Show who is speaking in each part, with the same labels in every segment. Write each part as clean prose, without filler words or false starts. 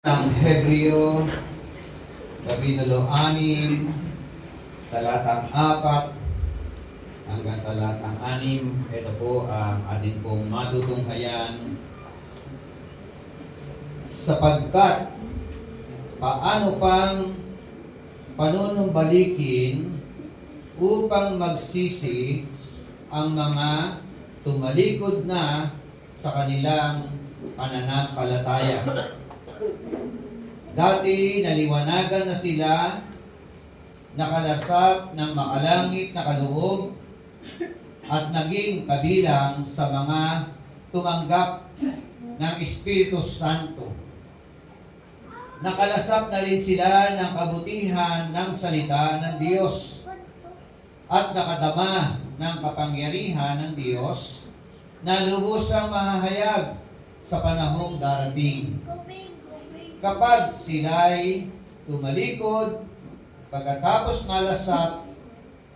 Speaker 1: Ng Hebreo, Kapitulo 6, talatang 4 hanggang talatang 6. Ito po ang ating pong matutunghayan. Sapagkat paano pang panunumbalikin upang magsisi ang mga tumalikod na sa kanilang pananampalataya. Dati naliwanagan na sila, nakalasap ng makalangit na kaloob at naging kabilang sa mga tumanggap ng Espiritu Santo. Nakalasap na rin sila ng kabutihan ng salita ng Diyos at nakadama ng kapangyarihan ng Diyos na lubusang mahahayag sa panahong darating. Kapag sila'y tumalikod, pagkatapos malasap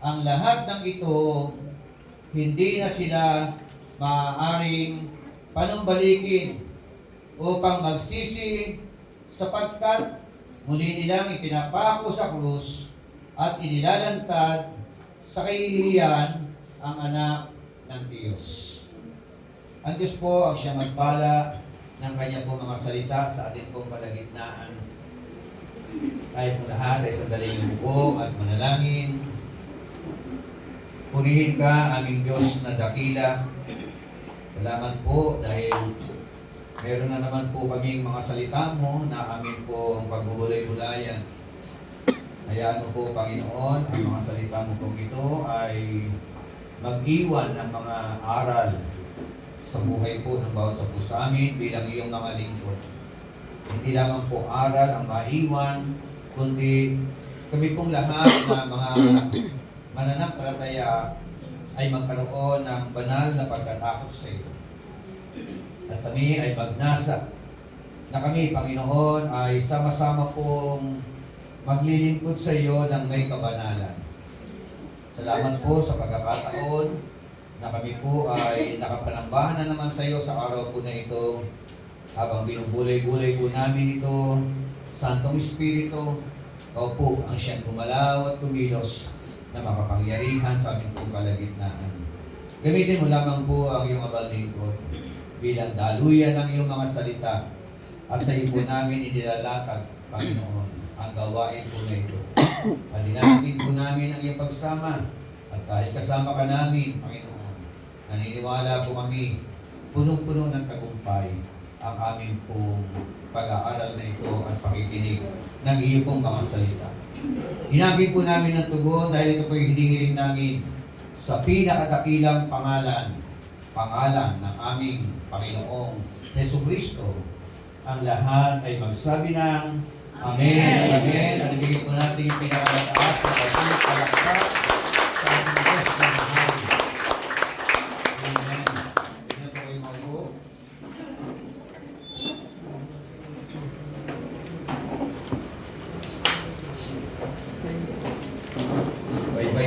Speaker 1: ang lahat ng ito, hindi na sila maaaring panumbalikin upang magsisi sapagkat muli nilang ipinapako sa krus at inilalantad sa kahihiyan ang anak ng Diyos. Ang Diyos po ang siyang magpala ng kanya po mga salita sa ating pong kalagitnaan. Kahit mo lahat ay sandaling umupo at manalangin. Purihin ka, aming Diyos na dakila. Salamat po dahil meron na naman po kaming mga salita mo na amin po ang pagbubulay-bulayan. Hayaan mo po, Panginoon, ang mga salita mo pong ito ay mag-iwan ng mga aral sa buhay po ng bawat sa po sa amin bilang iyong mga lingkod. Hindi lamang po aral ang maiwan, kundi kami pong lahat na mga mananampalataya ay magkaroon ng banal na pagkatakot sa iyo. At kami ay magnasa na kami, Panginoon, ay sama-sama pong maglilingkod sa iyo ng may kabanalan. Salamat po sa pagkakataon na kami po ay nakapanambahan na naman sa iyo sa araw po na ito. Habang binubulay-bulay po namin ito, Santong Espiritu, ikaw po ang siyang gumalaw at kumilos na makapangyarihan sa aming pong kalagitnaan. Gamitin mo lamang po ang iyong abal lingkod bilang daluyan ng iyong mga salita at sa iyo po namin inilalakad, Panginoon, ang gawain po na ito. At dinamit po namin ang iyong pagsama at dahil kasama ka namin, Panginoon, naniniwala po kami, punong-puno ng tagumpay ang aming pong pag-aaral na ito at pakikinig ng iyo pong mga salita. Hinabig po namin ng tugon dahil ito po yung hinihiling namin sa pinakadakilang pangalan ng aming Panginoong Jesucristo. Ang lahat ay magsabi ng Amen at Amen. At ibigay po natin yung pinakamataas na palakpak sa ating Diyos na mahal. Amen. Hindi na po kayo maupo.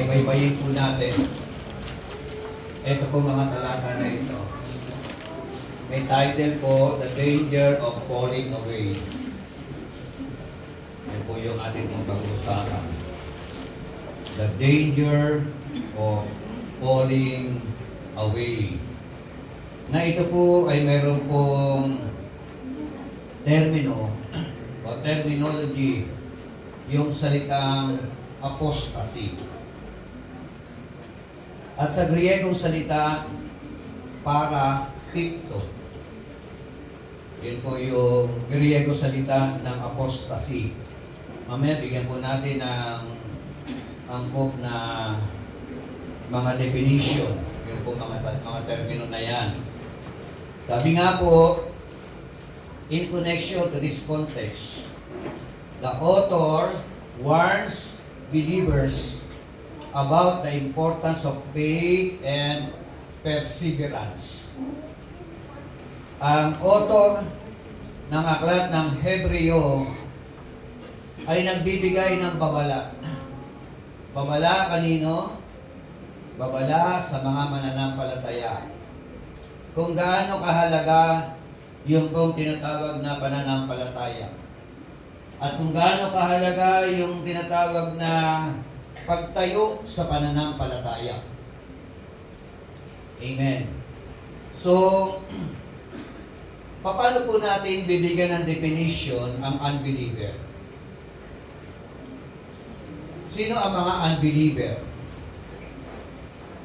Speaker 1: Baybayin po natin. Ito po mga talata na ito. May title po, The Danger of Falling Away. Yan po yung ating pong pag-usapan. The Danger of Falling Away. Na ito po ay meron pong termino o terminology, yung salitang apostasy. At sa Griegong salita, parapikto. Yun po yung Griego salita ng apostasy. Mamaya, bigyan po natin ng angkop na mga definition. Yun po mga termino na yan. Sabi nga po, in connection to this context, the author warns believers about the importance of faith and perseverance. Ang author ng aklat ng Hebreo ay nagbibigay ng babala. Babala kanino? Babala sa mga mananampalataya. Kung gaano kahalaga yung pong tinatawag na pananampalataya. At kung gaano kahalaga yung tinatawag na pagtayo sa pananampalataya. Amen. So, paano po natin bibigyan ng definition ang unbeliever? Sino ang mga unbeliever?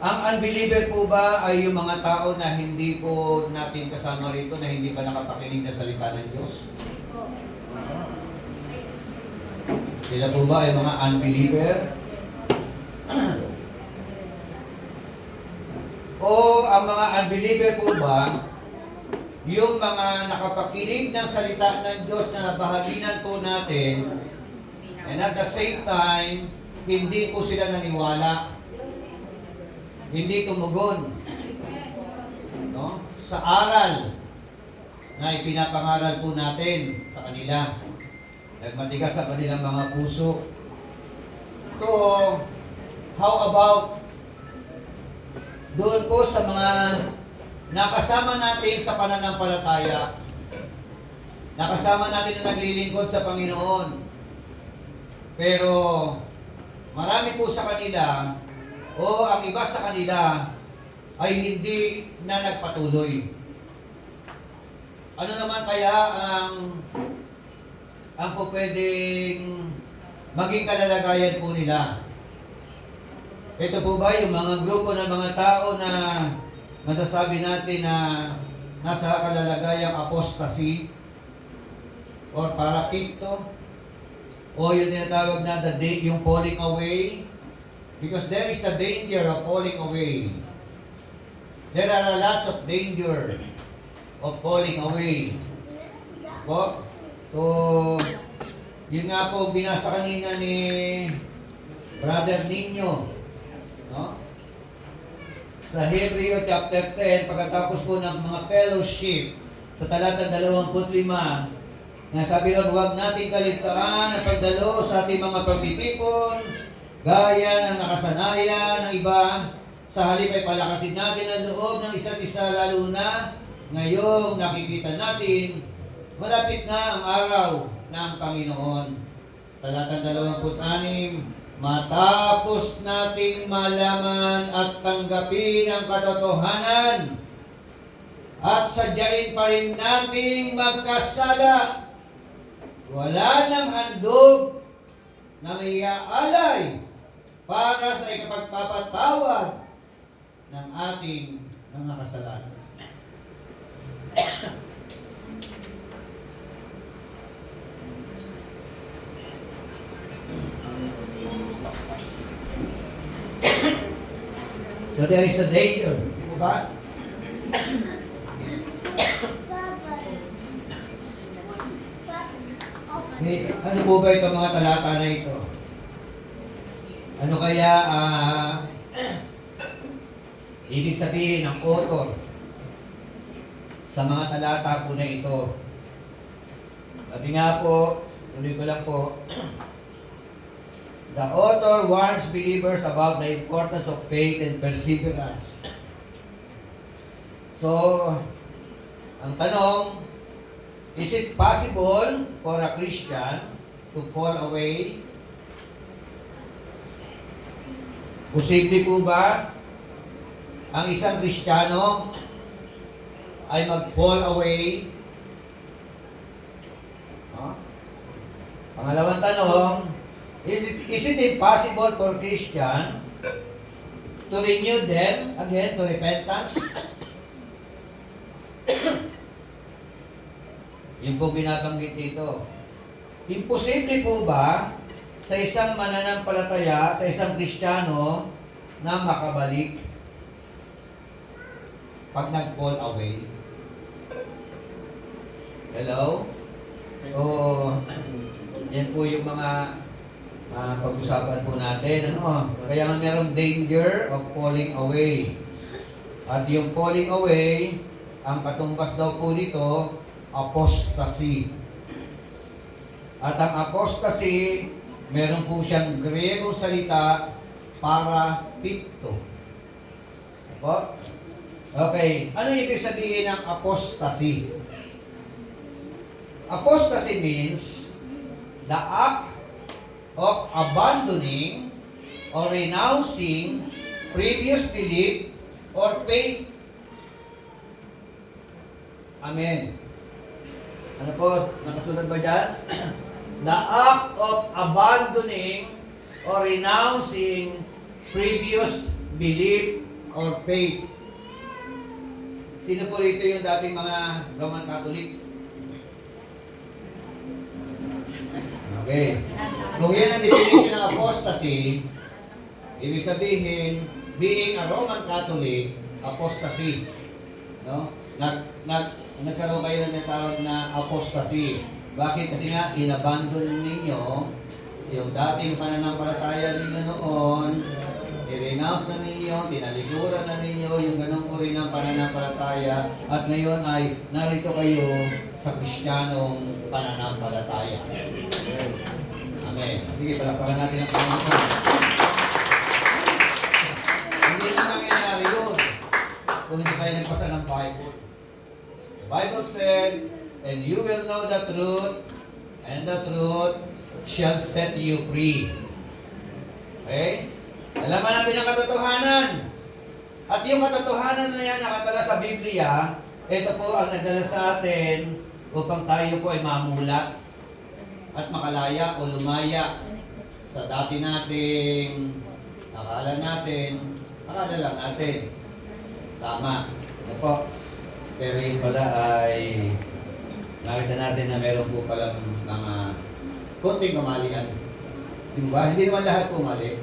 Speaker 1: Ang unbeliever po ba ay yung mga tao na hindi po natin kasama rito, na hindi pa nakapakinig na salita ng Diyos? Sila po ba ay mga unbeliever? O ang mga unbeliever po ba yung mga nakapakinig ng salita ng Diyos na nabahaginan po natin, and at the same time, hindi po sila naniwala, hindi tumugon, no? Sa aral na ipinapangaral po natin sa kanila, nagmatigas sa kanilang mga puso. So, how about doon po sa mga nakasama natin sa pananampalataya, nakasama natin na naglilingkod sa Panginoon, pero marami po sa kanila, o ang iba sa kanila, ay hindi na nagpatuloy. Ano naman kaya ang po pwedeng maging kalalagayan po nila? Ito po ba yung mga grupo ng mga tao na masasabi natin na nasa kalalagayang apostasy or parapikto, o yung tinatawag na yung falling away? Because there is the danger of falling away. There are lots of danger of falling away. Po? So, yun nga po binasa kanina ni Brother Nino, no? Sa Hebreo chapter 10, pagkatapos po ng mga fellowship, sa talata 25, na sabi ron, huwag natin kaligtaan ang pagdalo sa ating mga pagtitipon, gaya ng nakasanayan ng iba. Sa halip ay palakasin natin ang loob ng isa't isa, lalo na ngayong nakikita natin, malapit na ang araw ng Panginoon. Talata 26, matapos nating malaman at tanggapin ang katotohanan at sadyain pa rin nating magkasala, wala nang handog na may aalay para sa ikapagpapatawad ng ating mga kasalanan. So there is a danger, di ba ba? Ano po ba itong mga talata na ito? Ano kaya ibig sabihin ng author sa mga talata po na ito? Sabi nga po, tuloy ko lang po, the author warns believers about the importance of faith and perseverance. So, ang tanong, is it possible for a Christian to fall away? Posible po ba ang isang Kristiyano ay mag-fall away? No? Pangalawang tanong, is it impossible for Christian to renew them again to repentance? Yung po binabanggit dito. Imposible po ba sa isang mananampalataya, sa isang Kristiyano na makabalik pag nag-fall away? Hello? So, yan po yung mga pag-usapan po natin. Ano? Kaya nga merong danger of falling away. At yung falling away, ang katumbas daw po dito, apostasy. At ang apostasy, meron po siyang Grego salita, parapikto. Opo? Okay. Ano ibig sabihin ng apostasy? Apostasy means the act of abandoning or renouncing previous belief or faith. Amen. Ano po? Nakasunod ba dyan? The act of abandoning or renouncing previous belief or faith. Sino po rito yung dating mga Roman Catholic? Okay. Kung yan ang definition ng apostasy, ibig sabihin, being a Roman Catholic, apostasy. No? Nagkaroon kayo ng tawag na apostasy. Bakit? Kasi nga, inabandon ninyo yung dating pananampalataya ninyo noon, i-renounce na ninyo, tinalikuran na ninyo yung ganong uri ng pananampalataya, at ngayon ay narito kayo sa Kristiyanong pananampalataya. Amen. Sige, palakpakan natin ang Panginoon. Hindi na nangyayari yun kung hindi tayo nagbasa ng Bible. The Bible said, and you will know the truth, and the truth shall set you free. Okay? Alaman natin ang katotohanan. At yung katotohanan na yan nakatala sa Biblia, ito po ang nagdala sa atin upang tayo po ay mamulat at makalaya o lumaya sa dati nating akala lang natin. Tama. Ano po? Pero yun pala ay nakita natin na meron po palang mga konting kamalian. Di ba? Hindi naman lahat po mali.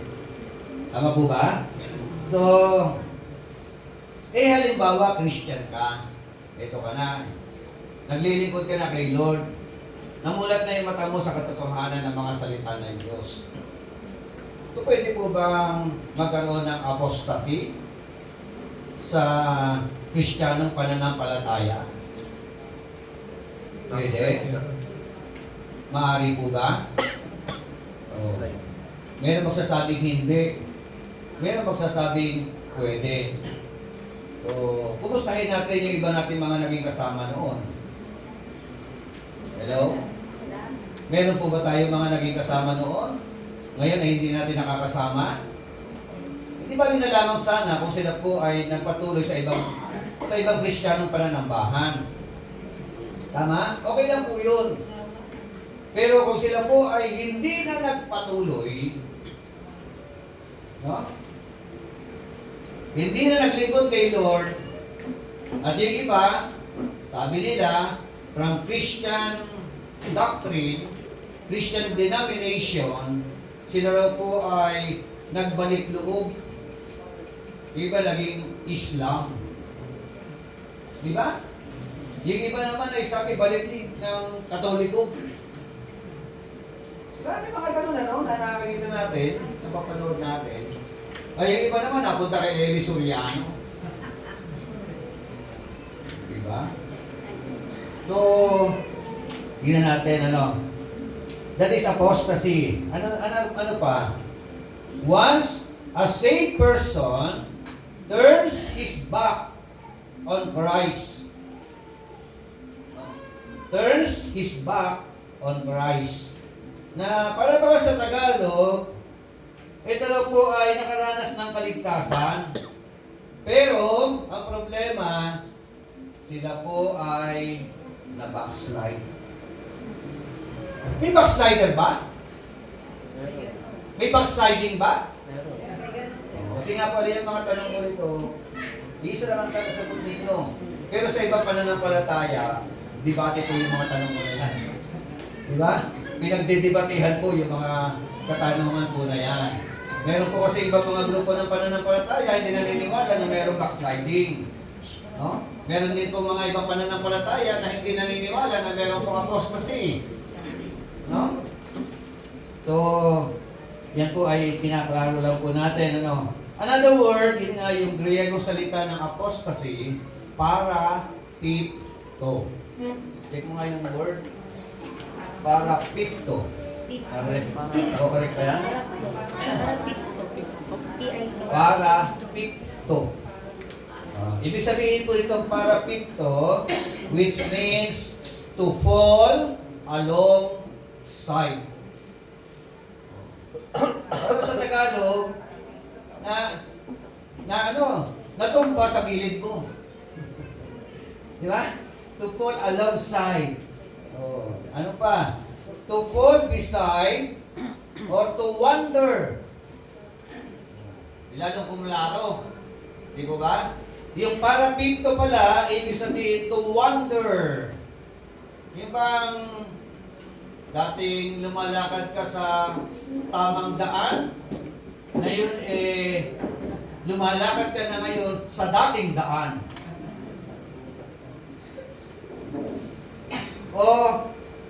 Speaker 1: Tama po ba? So, halimbawa, Christian ka. Ito ka na. Naglilingkod ka na kay Lord. Namulat na yung mata mo sa katotohanan ng mga salita ng Diyos. So, pwede po bang magkaroon ng apostasy sa Kristiyanong pananampalataya? Pwede? Maaari po ba? Oh. Meron magsasabing hindi. Meron magsasabing pwede. So, kumustahin natin yung iba natin mga naging kasama noon. Hello? Meron po ba tayo mga naging kasama noon? Ngayon ay hindi natin nakakasama? Hindi ba na lamang sana kung sila po ay nagpatuloy sa ibang Kristiyanong pananambahan? Tama? Okay lang po yun. Pero kung sila po ay hindi na nagpatuloy, no? Hindi na naglingkod kay Lord, at yung iba, sabi nila, from Christian doctrine, Christian denomination, sila raw po ay nagbalik loob. Iba naging Islam. Di ba? Yung iba naman ay sabi balik ng Katoliko. Marami mga ganun na nakakita natin, napapanood natin. Ay, yung iba naman napunta kay Eli Soriano. Diba? So, tingnan natin that is apostasy. Ano pa? Once a saved person turns his back on Christ. Turns his back on Christ. Na para ba sa Tagalog, ito na po ay nakaranas ng kaligtasan. Pero, ang problema, sila po ay na-backslide. May backslider ba? May backsliding ba? Kasi nga pala yung mga tanong ko rito, isa lang ang tanong sagot ninyo. Pero sa ibang pananampalataya, debate po yung mga tanong ko na yan. Diba? Pinagdidebatehan po yung mga katanungan po na yan. Meron po kasi ibang mga grupo ng pananampalataya, hindi naniniwala na mayroong backsliding. No? Meron din po mga ibang pananampalataya na hindi naniniwala na mayroong pong apostasy. No? So, yan po ay kinaklaro lang po natin. Another word, yun nga yung Griego salita ng apostasy, parapipto. Check mo nga yung word. Parapipto. Ako correct ba yan? Parapipto. Ibig sabihin po itong parapipto, which means to to fall alongside. Pero sa Tagalog, natumba sa gilid mo. Di ba? To fall alongside. Oh, ano pa? To fall beside or to wander. Ilalong kumularo. Di ko ba? Yung parapito pala, ibig sabihin to wander. Yung bang dating lumalakad ka sa tamang daan, ngayon lumalakad ka na ngayon sa dating daan. O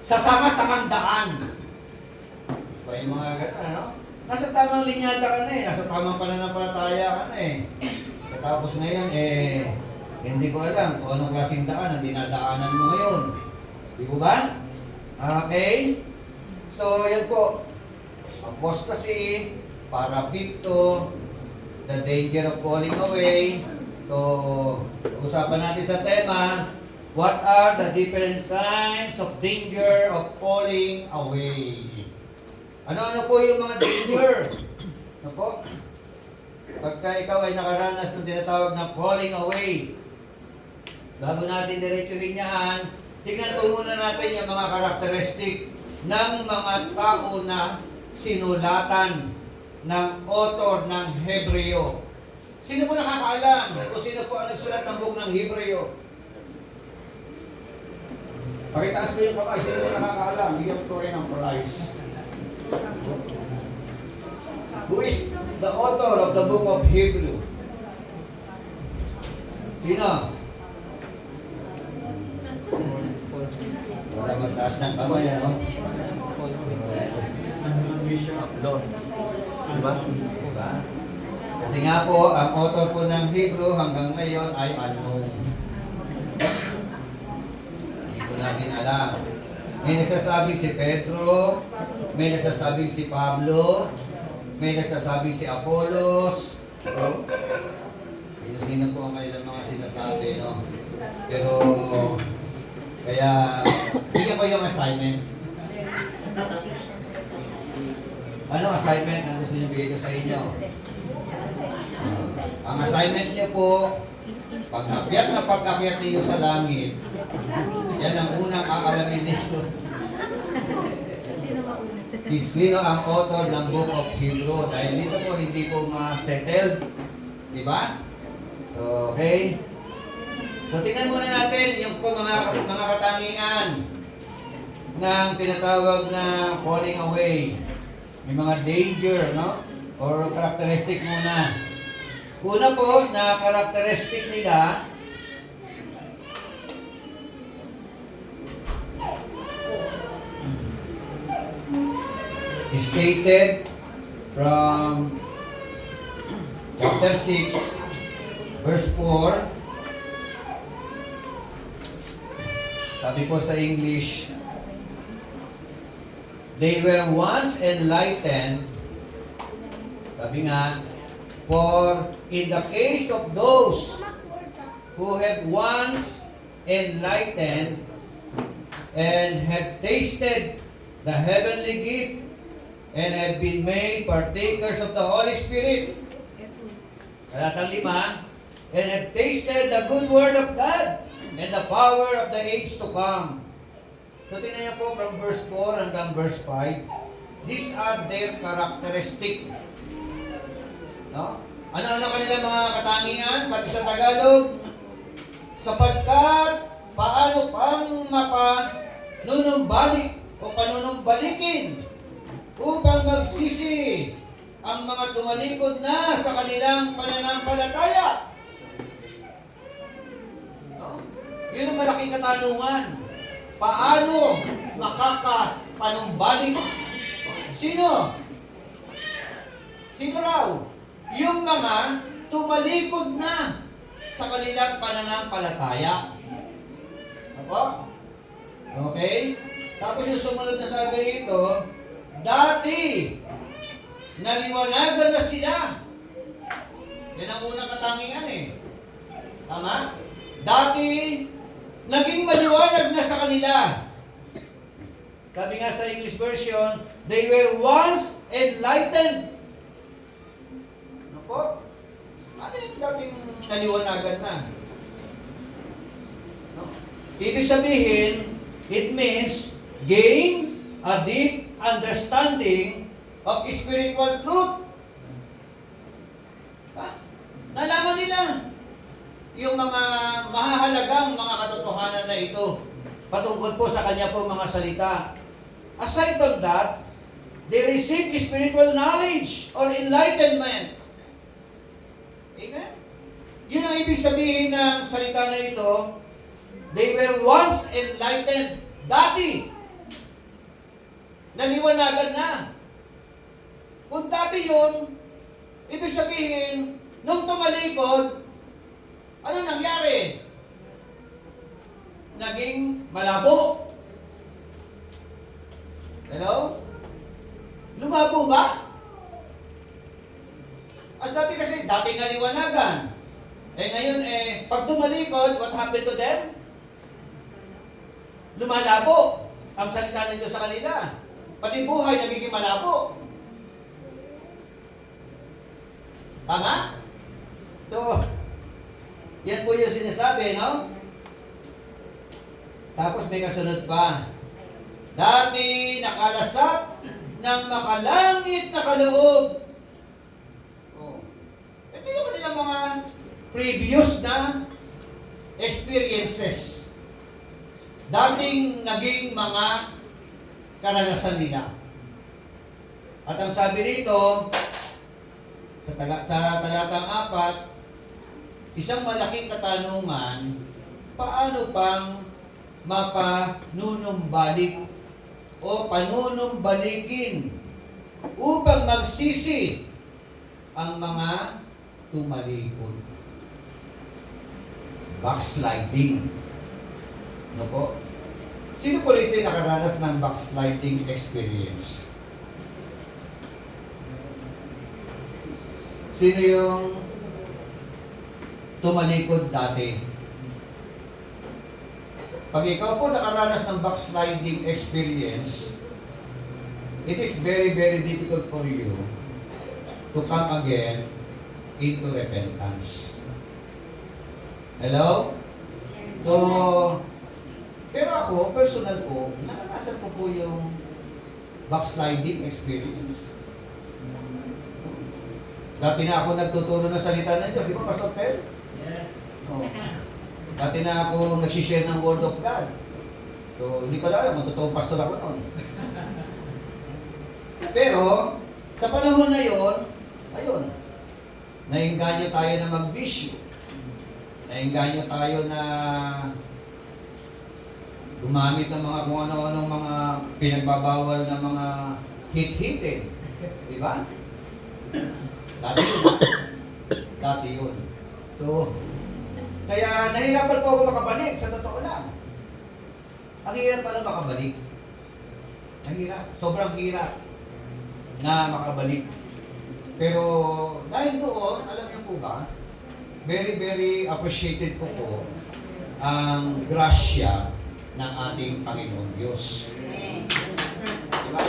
Speaker 1: sa sama-samang daan. Iba yung mga ano? Nasa tamang linyada ka na nasa tamang pananampalataya ka na Tapos ngayon hindi ko alam kung anong klaseng daan ang dinadaanan mo ngayon. Di ko ba? Okay? So, yan po. Apostasy, parapito, the danger of falling away. So, pag-usapan natin sa tema, what are the different kinds of danger of falling away? Ano-ano po yung mga danger? Ano po? Pagka ikaw ay nakaranas ng tinatawag na falling away, bago natin diretsuhin yan, tingnan po muna natin yung mga karakteristik ng mga tao na sinulatan ng author ng Hebreo. Sino po nakakaalam kung sino po ang nagsulat ng book ng Hebreo? Pakitaas mo yung kamay, sino po nakakaalam? Bigyan ko rin ng prize. Who is the author of the book of Hebrew? Sino? Wala magtaas ng kamay, ano?
Speaker 2: Lord. Diba?
Speaker 1: Diba? Kasi nga po, ang author po ng Hebrew hanggang ngayon ay unknown. Hindi ko natin alam. May nagsasabing si Pedro, may nagsasabing si Pablo, may nagsasabing si Apollos. Sino po ang kanilang mga sinasabi, no? Pero, kaya, bigyan ko yung assignment. Ano assignment na gusto niyo bigay ko sa inyo? Ang assignment niyo po, pag-akyat na pag-akyat niyo sa langit, yan ang unang aalamin niyo. Sino ang author ng Book of Hebrew? Dahil dito po hindi po ma-settled. Di ba? Okay? So tingnan muna natin yung po mga katangian ng tinatawag na falling away. May mga danger, no? Or characteristic muna. Una po na characteristic nila, stated from chapter 6, verse 4. Sabi po sa English, they were once enlightened. Sabi nga, for in the case of those who had once enlightened and had tasted the heavenly gift and have been made partakers of the Holy Spirit. Talatang 5, and have tasted the good word of God and the power of the age to come. So tingnan niyo po from verse 4 hanggang verse 5. These are their characteristic. No? Ano-ano kanilang mga katangian? Sabi sa Tagalog, sapagkat paano pang mapanunumbalik o panunumbalikin upang magsisi ang mga tumalikod na sa kanilang pananampalataya. No? Yun ang malaking katanungan. Paano makakapanumbalik? Sino? Sino raw? Yung mga tumalikod na sa kanilang pananampalataya. Apo? Okay? Tapos yung sumunod na sabi rito, dati, naliwanagan na sila. Yan ang unang katangian Tama? Dati, naging maliwanag na sa kanila. Sabi nga sa English version, they were once enlightened. Ano po? Ano yung dating naliwanagan na? No? Ibig sabihin, it means gain a deep understanding of spiritual truth. Nalaman nila yung mga mahahalagang mga katotohanan na ito patungkol po sa kanya po mga salita. Aside from that, they received spiritual knowledge or enlightenment. Amen? Yun ang ibig sabihin ng salita na ito. They were once enlightened. Dati, naliwanagan na. Kung dati yun, ibig sabihin, nung tumalikod, ano nangyari? Naging malabo. Hello? Lumabo ba? Ang sabi kasi, dating naliwanagan. Ngayon, pag tumalikod, what happened to them? Lumalabo ang salita ng Diyos sa kanila. Pati buhay nagiging malabo. Tama? So, yan po yung sinasabi, no? Tapos may kasunod pa. Dati nakalasap ng makalangit na kaloob. Oh. Ito yung kanilang mga previous na experiences. Dating naging mga karanasan nila. At ang sabi rito, sa talatang 4, isang malaking katanungan, paano pang mapanunumbalik o panunumbalikin upang magsisi ang mga tumalikod. Backsliding. Ano po? Sino po rito yung nakaranas ng backsliding experience? Sino yung tumalikod dati? Pag ikaw po nakaranas ng backsliding experience, it is very, very difficult for you to come again into repentance. Hello? So, pero ako, personal ko, nakarasan ko po yung backsliding experience. Dati na ako nagtuturo ng salita ng Diyos. Di ba, Pastor Pel?
Speaker 2: Yes.
Speaker 1: Oh. Dati na ako nagsishare ng Word of God. So, hindi ko alam, magtotoong pastor ako noon. Pero, sa panahon na yon, ayun, nainganyo tayo na magbisyo. Nainganyo tayo na gumamit ng mga kung ano-anong mga pinagbabawal na mga hit-hitin. Di ba? Dati yun, ha? Dati yun. So, kaya nahihirapan po ako makabalik, sa totoo lang. Ang hirap pala makabalik. Ang hirap. Sobrang hirap na makabalik. Pero dahil doon, alam niyo po ba, very, very appreciated ko po ang grasya ng ating Panginoon Diyos. Diba?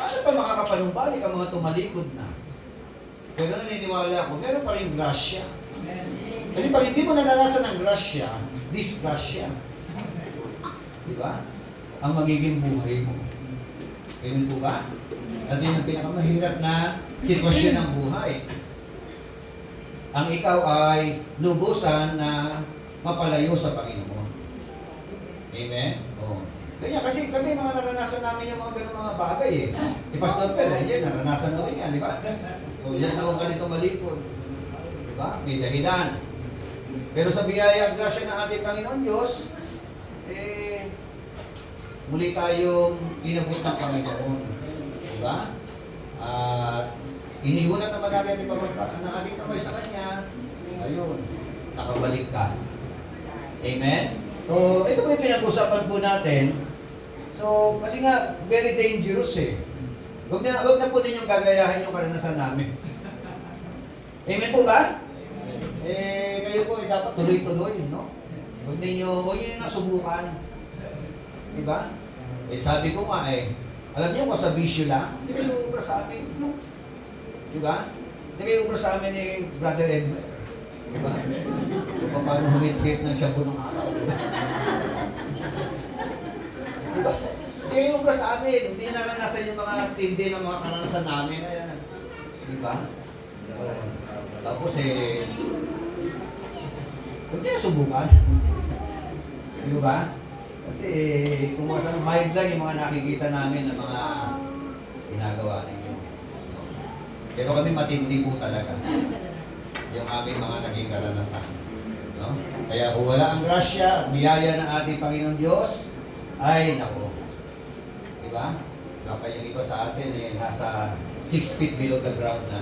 Speaker 1: Paano pa makakapanumbalik ang mga tumalikod na? Pero naniniwala ako, meron pa rin grasya. Kasi pag hindi mo naranasan ng grasya, disgrasya. Diba? Ang magiging buhay mo. Ganun po ba? At yun ang pinakamahirap na sitwasyon ng buhay. Ang ikaw ay lubusan na mapalayo sa Panginoon. Amen? Oh. Ganyan, kasi kami mga naranasan namin yung mga ganun mga bagay eh. Si Pastor Pel, yan, naranasan mo rin yan, di ba? O, ilan taong ka nito malikod. Di ba? May dahilan. Pero sa biyaya at grasya ng ating Panginoon Diyos, muli tayong inabot ng Panginoon. Di ba? At inihulat naman natin ang ating kamay sa Kanya. Ayun, nakabalik ka. Amen? So, ito po yung pinag-usapan po natin. So, kasi nga, very dangerous eh. Huwag na po ninyong gagayahin yung karanasan namin. Amen po ba? Kayo po, dapat tuloy-tuloy, no? Huwag niyo nasubukan. Diba? Sabi ko nga alam niyo kung sa bisyo lang, hindi kayo ubra sa amin. Diba? Hindi kayo ubra sa amin ni Brother Edmer. Diba? Kung paano humit-hit ng shampoo ng araw. Diba? Hindi kayo ubra sa amin. Hindi naranasan yung mga tindi ng mga karanasan namin. Ayan. Diba? Tapos huwag niyo subukan. Diba? Kasi kung mild lang yung mga nakikita namin na mga ginagawa ninyo. Pero kami matindi po talaga yung aming mga naging karanasan. No? Kaya kung wala ang grasya, biyaya ng ating Panginoon Diyos, ay nako. Diba? Kapag yung iba sa atin nasa 6 feet below the ground na.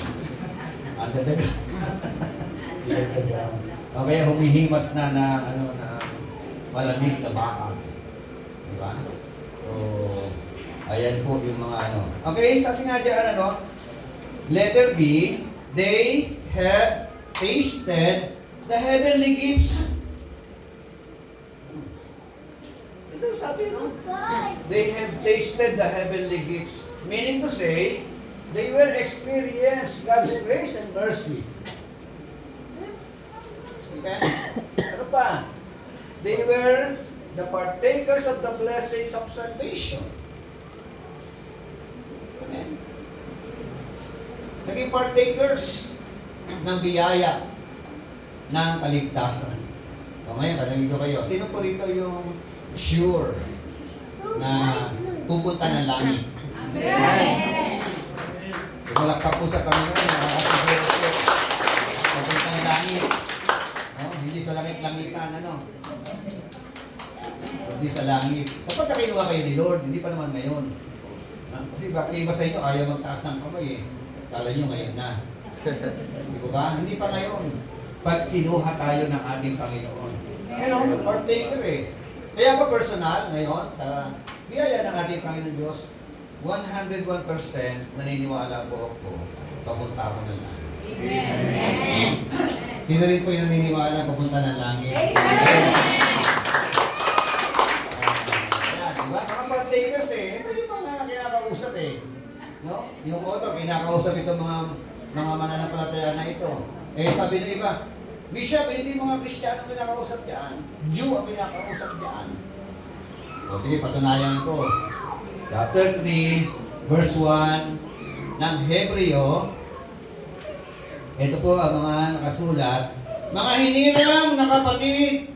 Speaker 1: Under the ground. O kaya humihimas na malamig na baka. Diba? So, ayan po yung mga Okay, sabi nga dyan letter B, they have tasted the heavenly gifts. Ito sabi, no? They have tasted the heavenly gifts. Meaning to say, they will experience God's grace and mercy. Okay? Ano pa? They were the partakers of the blessings of salvation. Amen. Naging partakers ng biyaya ng kaligtasan. O ngayon, tanongin ko kayo, sino po rito yung sure na pupunta ng langit? Amen! Sumalakpak po sa Panginoon, nakakasugod po. Pupunta ng langit. Hindi sa langit-langitan, Hindi sa langit. Kapag nakinuha kayo ni Lord, hindi pa naman ngayon. Kasi baka iba sa inyo, ayaw magtaas ng kamay Kala nyo ngayon na. Hindi ko ba? Hindi pa ngayon. Pag kinuha tayo ng ating Panginoon. Partaker Kaya pa personal ngayon, sa biyaya ng ating Panginoon Diyos, 101% naniniwala po ako, papunta ako ng langit. Amen. Sino rin po yung naniniwala papunta ng langit? Amen. Diba? Mga partakers ito yung mga kinakausap No? Yung author, kinakausap itong mga mananampalataya na ito. Sabi ng iba, Bishop, hindi mga Kristiyano kinakausap diyan. Jew ang kinakausap diyan. O sige, patunayan ko. Chapter 3, verse 1 ng Hebreo. Ito po ang mga nakasulat. Mga hinirang na kapatid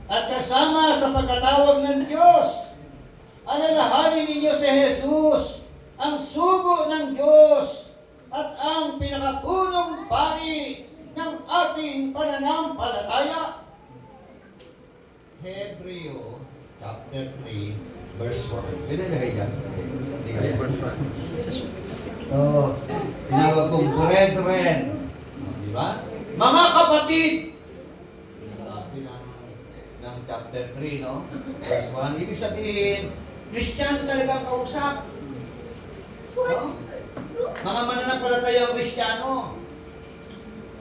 Speaker 1: at kasama sa pagkatawag ng Diyos. Alalahanin ninyo si Jesus, ang sugo ng Diyos at ang pinakapunong pari ng ating pananampalataya. Hebreo chapter 3 verse 1. Pinalagay dyan. Hindi kaya.
Speaker 2: Verse 1.
Speaker 1: Tinawag kong brethren. Di ba? Mga kapatid. Sabi ng chapter 3, no? Verse 1. Ibig sabihin, Kristiyano talagang kausap. No? Mga mananampalatayang Kristiyano.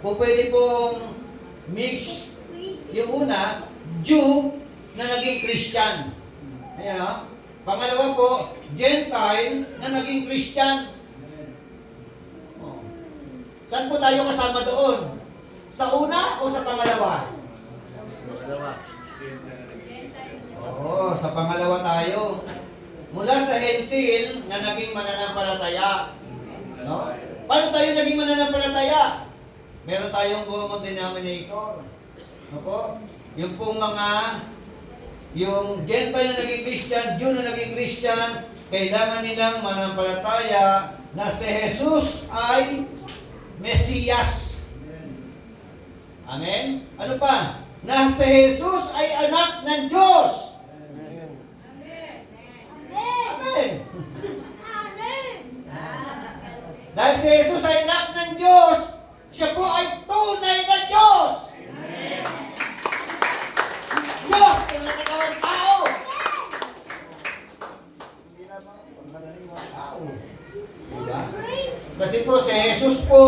Speaker 1: Kung pwede pong mix yung una, Jew na naging Christian. Ayan o. Pangalawa po, Gentile na naging Christian. Oh. Saan po tayo kasama doon? Sa una o sa pangalawa? Oo, sa pangalawa tayo. Mula sa Hentil na naging mananampalataya. No? Paano tayo naging mananampalataya? Meron tayong common denominator. Ano po? Yung pong yung Gentile na naging Christian, Jew na naging Christian, kailangan nilang manampalataya na si Jesus ay Mesiyas. Amen? Ano pa? Na si Jesus ay anak ng Diyos. Amen. Dahil si Jesus ay anak ng Diyos, siya po ay tunay na Diyos. Diyos, pinagkakawang tao. Hindi naman magaling mga tao. Diba? Kasi po si Jesus po,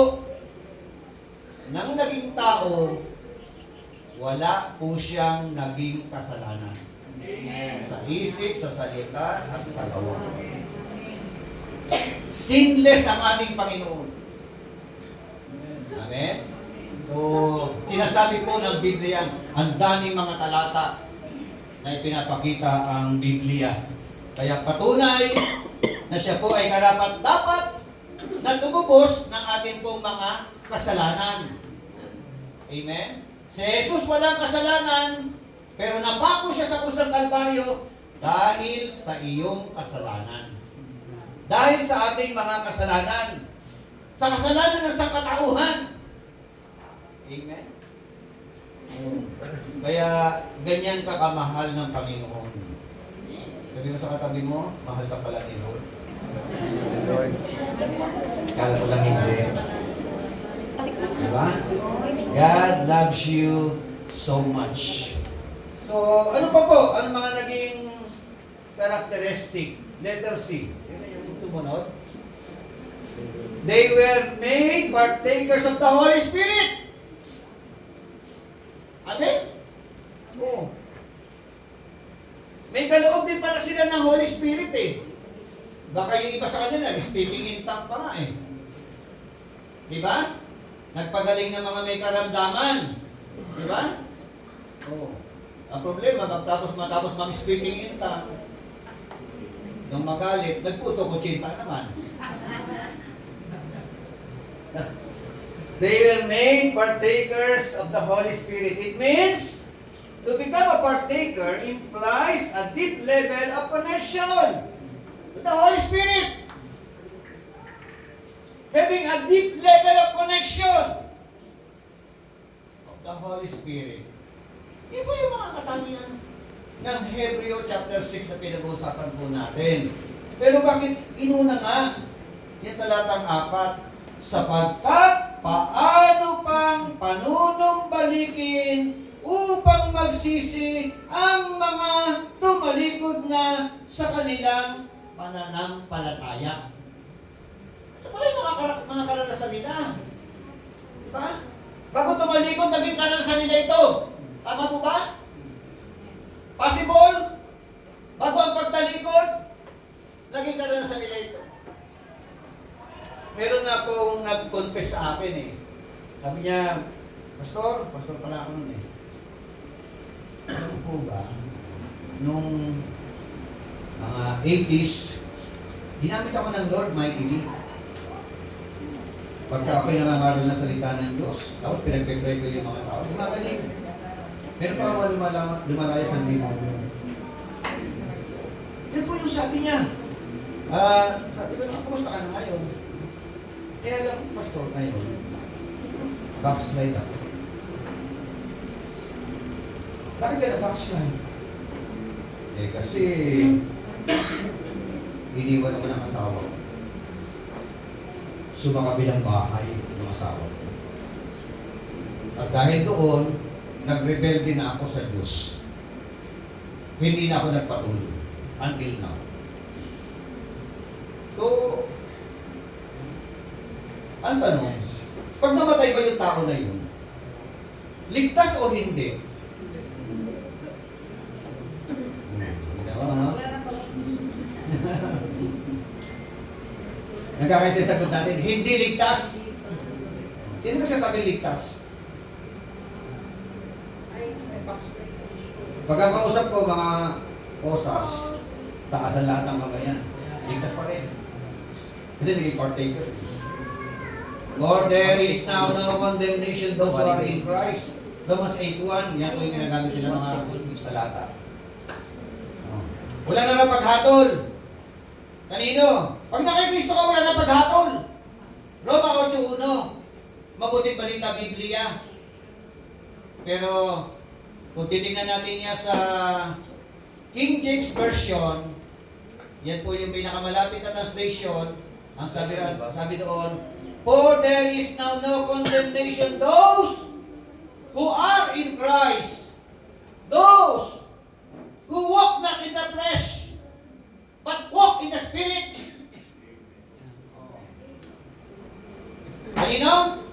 Speaker 1: nang naging tao, wala po siyang naging kasalanan. Sa isip, sa salita, at sa gawa. Sinless ang ating Panginoon. Amen? So, sinasabi po ng Biblia, ang daming mga talata na ipinapakita ang Biblia. Kaya patunay na siya po ay karapat-dapat na tumubos ng ating pong mga kasalanan. Amen? Si Jesus walang kasalanan, pero napako siya sa krus ng Kalbaryo dahil sa iyong kasalanan. Dahil sa ating mga kasalanan. Sa kasalanan ng sangkatauhan. Amen? Kaya ganyan ka kamahal ng Panginoon. Sabi mo sa katabi mo, mahal ka pala ni Lord. Kala ko lang hindi. Diba? God loves you so much. So, ano pa po? Ano mga naging characteristic? Letter C. Yun yung sumunod. They were made partakers of the Holy Spirit. Amen? Oo. May kaloob din para sila ng Holy Spirit eh. Baka yung iba sa kanila, speaking in tongue pa nga eh. Diba? Nagpagaling ng mga may karamdaman. Diba? Oo. Ang problema, matapos mag-speaking in tongue, nung magalit, nagputo ko chinta naman. They were made partakers of the Holy Spirit. It means, to become a partaker implies a deep level of connection with the Holy Spirit. Having a deep level of connection of the Holy Spirit. Iba yung mga katangian ng Hebreo chapter 6 na pinag-uusapan po natin. Pero bakit inuna nga yung talatang 4? Sapagkat paano pang panunumbalikin upang magsisi ang mga tumalikod na sa kanilang pananampalataya. Ito pala yung mga karanasan nila. Diba? Bago tumalikod, naging karanasan nila ito. Tama po ba? Possible? Bago ang pagtalikod, naging karanasan nila ito. Meron nga pong nag-confess sa akin eh. Sabi niya, Pastor pala ako nun eh. Ano po ba, nung mga 80s, ginamit ako ng Lord mightily. Pagka ako'y nangangaral na salita ng Diyos, tapos pinagpe-pray ko yung mga tao, gumagaling. Pero pa ako lumalayas ang demonyo. Yan po yung sabi niya. Sabi ko, kumusta ka na ngayon? Eh, alam mo, Pastor, ngayon, backslide ako. Bakit ka na backslide? Eh, kasi, iniwan ako ng asawa ko. Sumakabilang bahay ng asawa ko. At dahil doon, nag-rebel din ako sa Diyos. Hindi na ako nagpatuloy. Until now. So, ang tanong, pag namatay ba yung tao na yun, ligtas o hindi? Nagkakaisa sa sagot natin, hindi ligtas. Sino nagsasabi ligtas? Pagkakausap ko mga osas, taasan lahat ng mga yan. Ligtas pa rin. Kasi naging partakers. For there is now no condemnation those who are in Christ. Romans 8:1, yan po yung ginagamit nila mga salata. Wala na lang paghatol. Kanino? Pag na kay Kristo ka, wala na paghatol. Roma 8:1, mabuting balita Biblia. Pero, kung titingnan natin niya sa King James Version, yan po yung pinakamalapit na translation. Ang sabi doon, for there is now no condemnation those who are in Christ, those who walk not in the flesh, but walk in the Spirit. Kanino?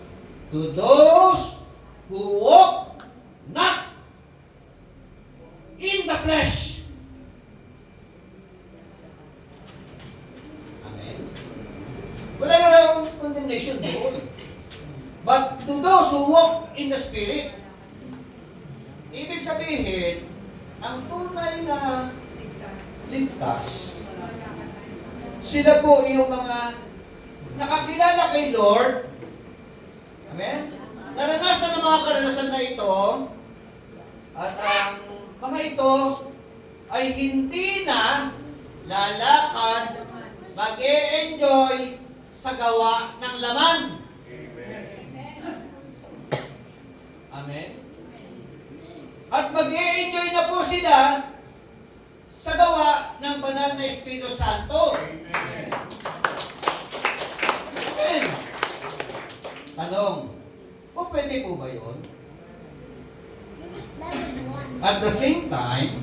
Speaker 1: To those who walk not condemnation doon. But to those who walk in the Spirit, ibig sabihin, ang tunay na ligtas, sila po yung mga nakakilala kay Lord. Amen? Naranasan ang mga karanasan na ito, at ang mga ito ay hindi na lalakad, mag-e-enjoy sa gawa ng laman. Amen? At mag-e-enjoy na po sila sa gawa ng banal na Espiritu Santo. Amen. Tanong, pwede po ba yun? At the same time,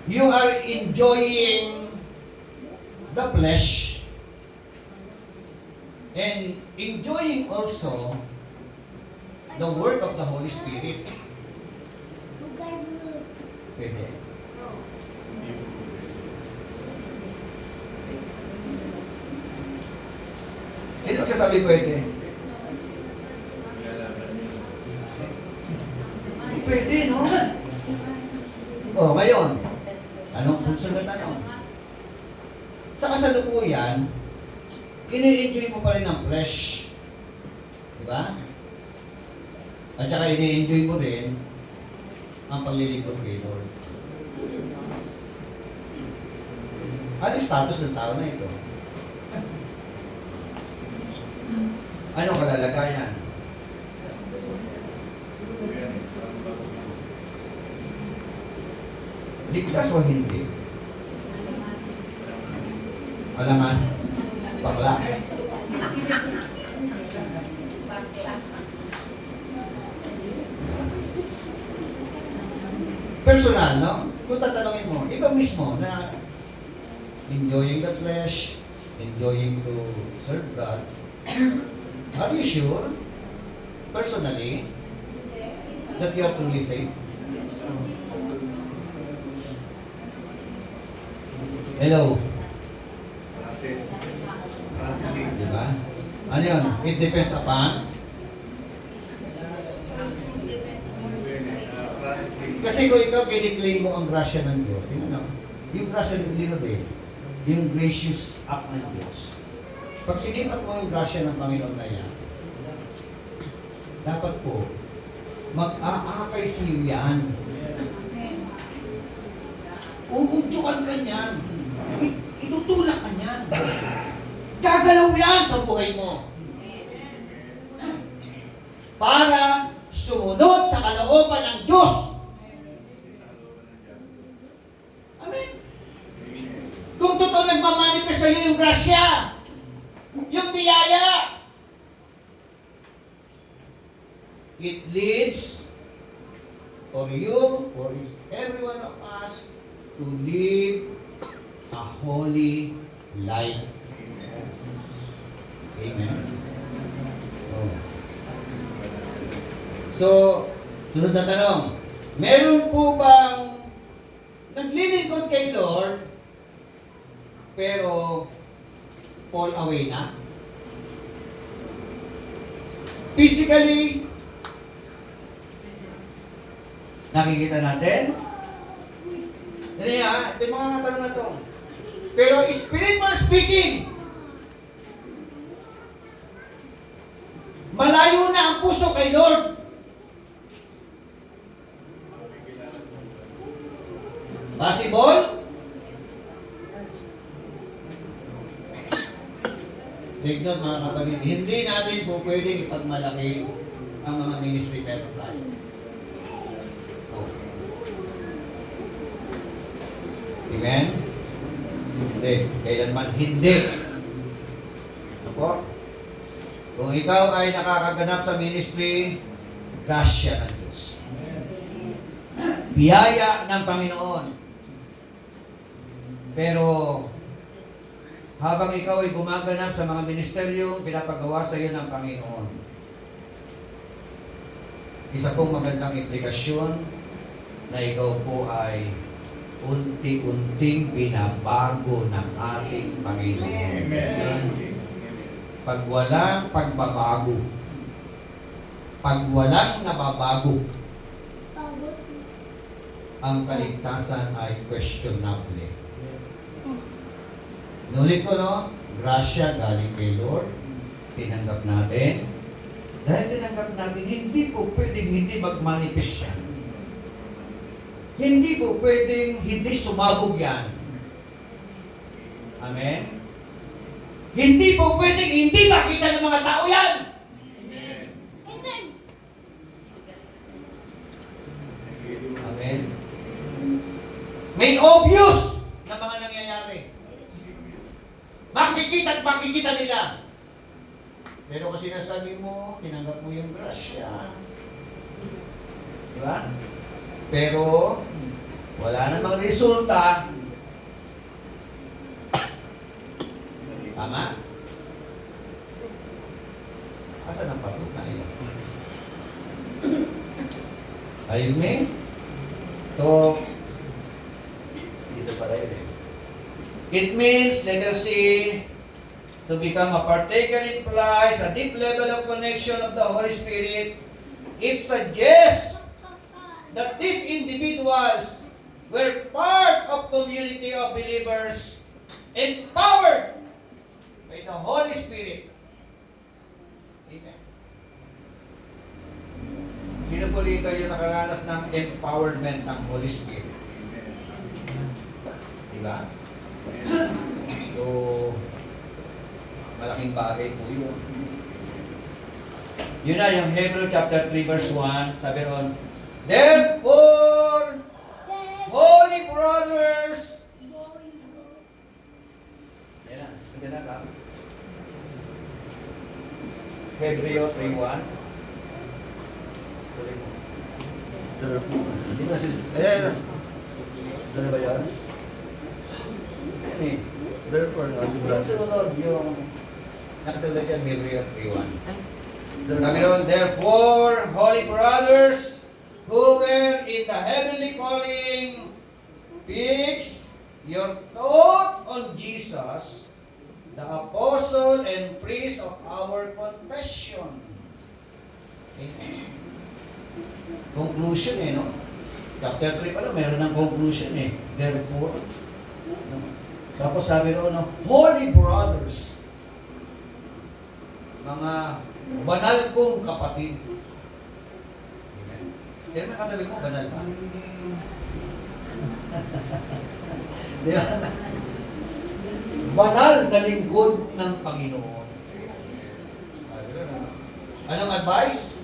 Speaker 1: you are enjoying the flesh and enjoying also the work of the Holy Spirit. Pwede. Sino magsasabi pwede? Hindi pwede, no? Oh, ngayon, anong sunod na tanong? Sa kasalukuyan, ini-enjoy mo pa rin ang flesh. Diba? At saka ini-enjoy mo rin ang paglilingkod kay Lord. Ano yung status ng tao na ito? Anong kalalagayan? Ligtas o hindi? Alangan. Bakla. Personal, no? Kung tatanungin mo, ikaw mismo na enjoying the flesh, enjoying to serve God, are you sure, personally, that you are truly saved? Hello? Diba? Ano yun? It depends upon? Kasi kung ikaw kiniklaim mo ang grasya ng Diyos, yung grasya ng Diyos yung gracious act ng Diyos. Pag sinipat mo yung grasya ng Panginoon na yan, dapat po, mag-aakay sa'yo yan. Uudyukan ka niyan. Itutulak ka niyan. Gagalaw yan sa buhay mo. Para sumunod sa kalooban ng Diyos. Amen. Kung totoo nagmamanifest sa iyo yung grasya, yung biyaya, it leads for you, for every one of us, to live a holy life. Amen. Oh. So, sunod na tanong. Meron po bang naglilingkod kay Lord, pero fall away na? Physically, nakikita natin. Dali ito yung mga tanong na to. Pero spiritual speaking, malayo na ang puso kay Lord. Possible? Take note mga kapatid, hindi natin po pwedeng ipagmalaki ang mga ministry pero life. Amen? Hindi. Kailanman hindi. Support. Kung ikaw ay nakakaganap sa ministry, grasya ng Diyos. Biyaya ng Panginoon. Pero, habang ikaw ay gumaganap sa mga ministeryo, pinapagawa sa iyo ng Panginoon. Isa pong magandang implikasyon na ikaw po ay unti-unting binabago ng ating Panginoon.
Speaker 3: Amen.
Speaker 1: Pag walang pagbabago, pag walang nababago, ang kaligtasan ay questionable. Nulit ko, no? Grasya galing kay Lord. Tinanggap natin. Dahil tinanggap natin, hindi po pwedeng hindi mag-manifest yan. Hindi po pwedeng hindi sumabog yan. Amen? Hindi po pwedeng hindi makita ng mga tao yan. Amen? May obvious na mga nangyayari. Makikita at makikita nila. Pero kasi sinasabi mo, tinanggap mo yung grasya. Di ba? Pero, wala namang resulta. Tama? Asan ang patuka nila? Ayun me? So, dito pala yun eh. It means, letter C, to become a partaker implies a deep level of connection of the Holy Spirit. It suggests that these individuals were part of community of believers empowered by the Holy Spirit. Amen. Sino po dito yung nakaranas ng empowerment ng Holy Spirit? Diba? So, malaking bagay po yun. Yun na yung Hebrew chapter 3 verse 1, sabi ron, therefore, holy brothers, yan na, hindi na sabi. Hebrew 3:1. Hindi na sis... Ayan na. Dala ba yan? Ayan eh.
Speaker 3: Therefore,
Speaker 1: Yung sunod, yung nakasalat yan, Hebrew 3:1. Sabi ron, therefore, holy brothers, who were in the heavenly calling, fix your thought on Jesus, the apostle and priest of our confession. Amen. Conclusion eh, no? Chapter 3 pala, meron ng conclusion eh. Therefore, no? Tapos sabi ron, no, holy brothers, mga banal kong kapatid. Amen. Kaya may katabi mo, banal pa. Di ba? Banal na lingkod ng Panginoon. Anong advice?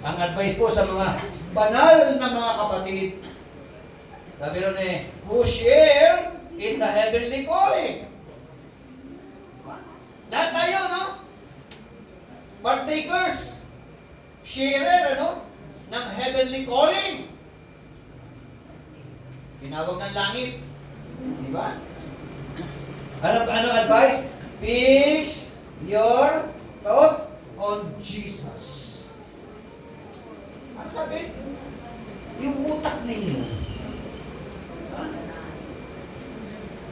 Speaker 1: Ang advice po sa mga banal na mga kapatid. Sabi ron eh, who share in the heavenly calling. Lahat tayo, no? Partakers, sharer, ano? Ng heavenly calling. Tinawag ng langit. Di ba? Ano advice? Fix your thought on Jesus. Ano sabi? Yung utak ninyo. Ha?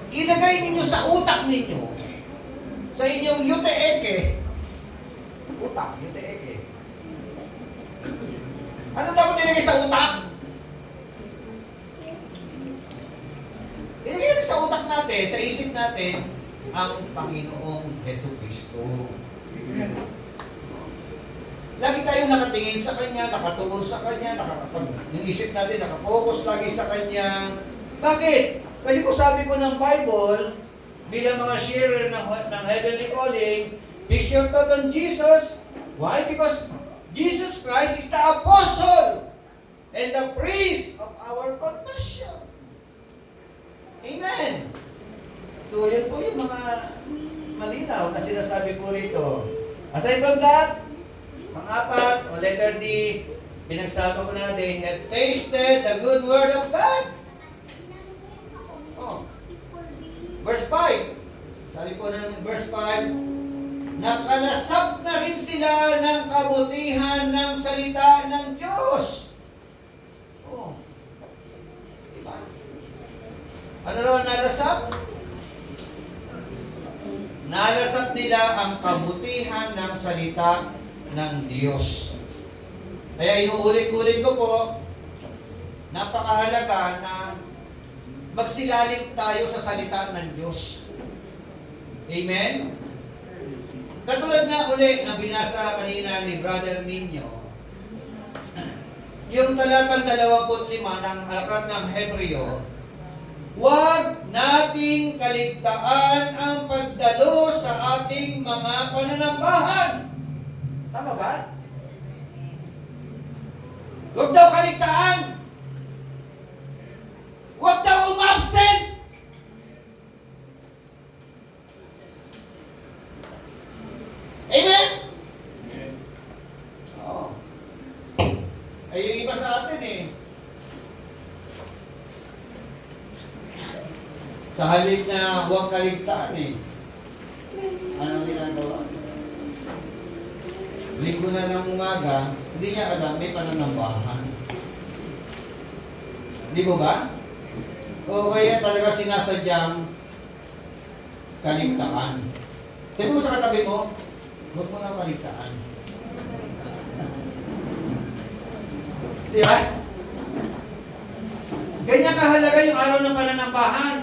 Speaker 1: Ilagay ninyo sa utak ninyo, sa inyong yuteeke. Utak, yuteeke. Ano dapat nilagay sa utak? Ilagay sa utak natin, sa isip natin, ang Panginoong Jesucristo. Lagi tayong nakatingin sa Kanya, nakatuon sa Kanya, yung isip natin nakapokus lagi sa Kanya. Bakit? Kasi po sabi po ng Bible, bilang mga sharer ng heavenly calling, fix your thought on Jesus. Why? Because Jesus Christ is the apostle and the priest of our confession. Amen. So, yan po yung mga malinaw na sinasabi po rito. Aside from that, pang-apat, o letter D, pinagsama ko na, they have tasted the good word of God. Oh. Verse 5. Sabi po ng verse 5, nakalasap na rin sila ng kabutihan ng salita ng Diyos. Oh. Diba? Ano naman nalasap? nalasap nila ang kabutihan ng salita ng Diyos. Kaya inuulit-ulit ko po, napakahalaga na magsilalim tayo sa salita ng Diyos. Amen? Katulad nga uli na binasa kanina ni Brother Nino, yung talatang 25 ng aklat ng Hebreo, huwag nating kaligtaan ang pagdalo sa ating mga pananambahan. Tama ba? Huwag daw kaligtaan. Huwag daw umabsent. Amen? Oo. Ay, yung iba sa atin eh. Sa halip na huwag kaligtaan eh. Anong ginagawa? Linggo na ng umaga, hindi niya alam, may pananambahan. Di mo ba? O kaya talaga sinasadyang kaligtaan. Sabi mo sa katabi mo, huwag mo na kaligtaan. Di ba? Ganyan kahalaga yung araw ng pananambahan.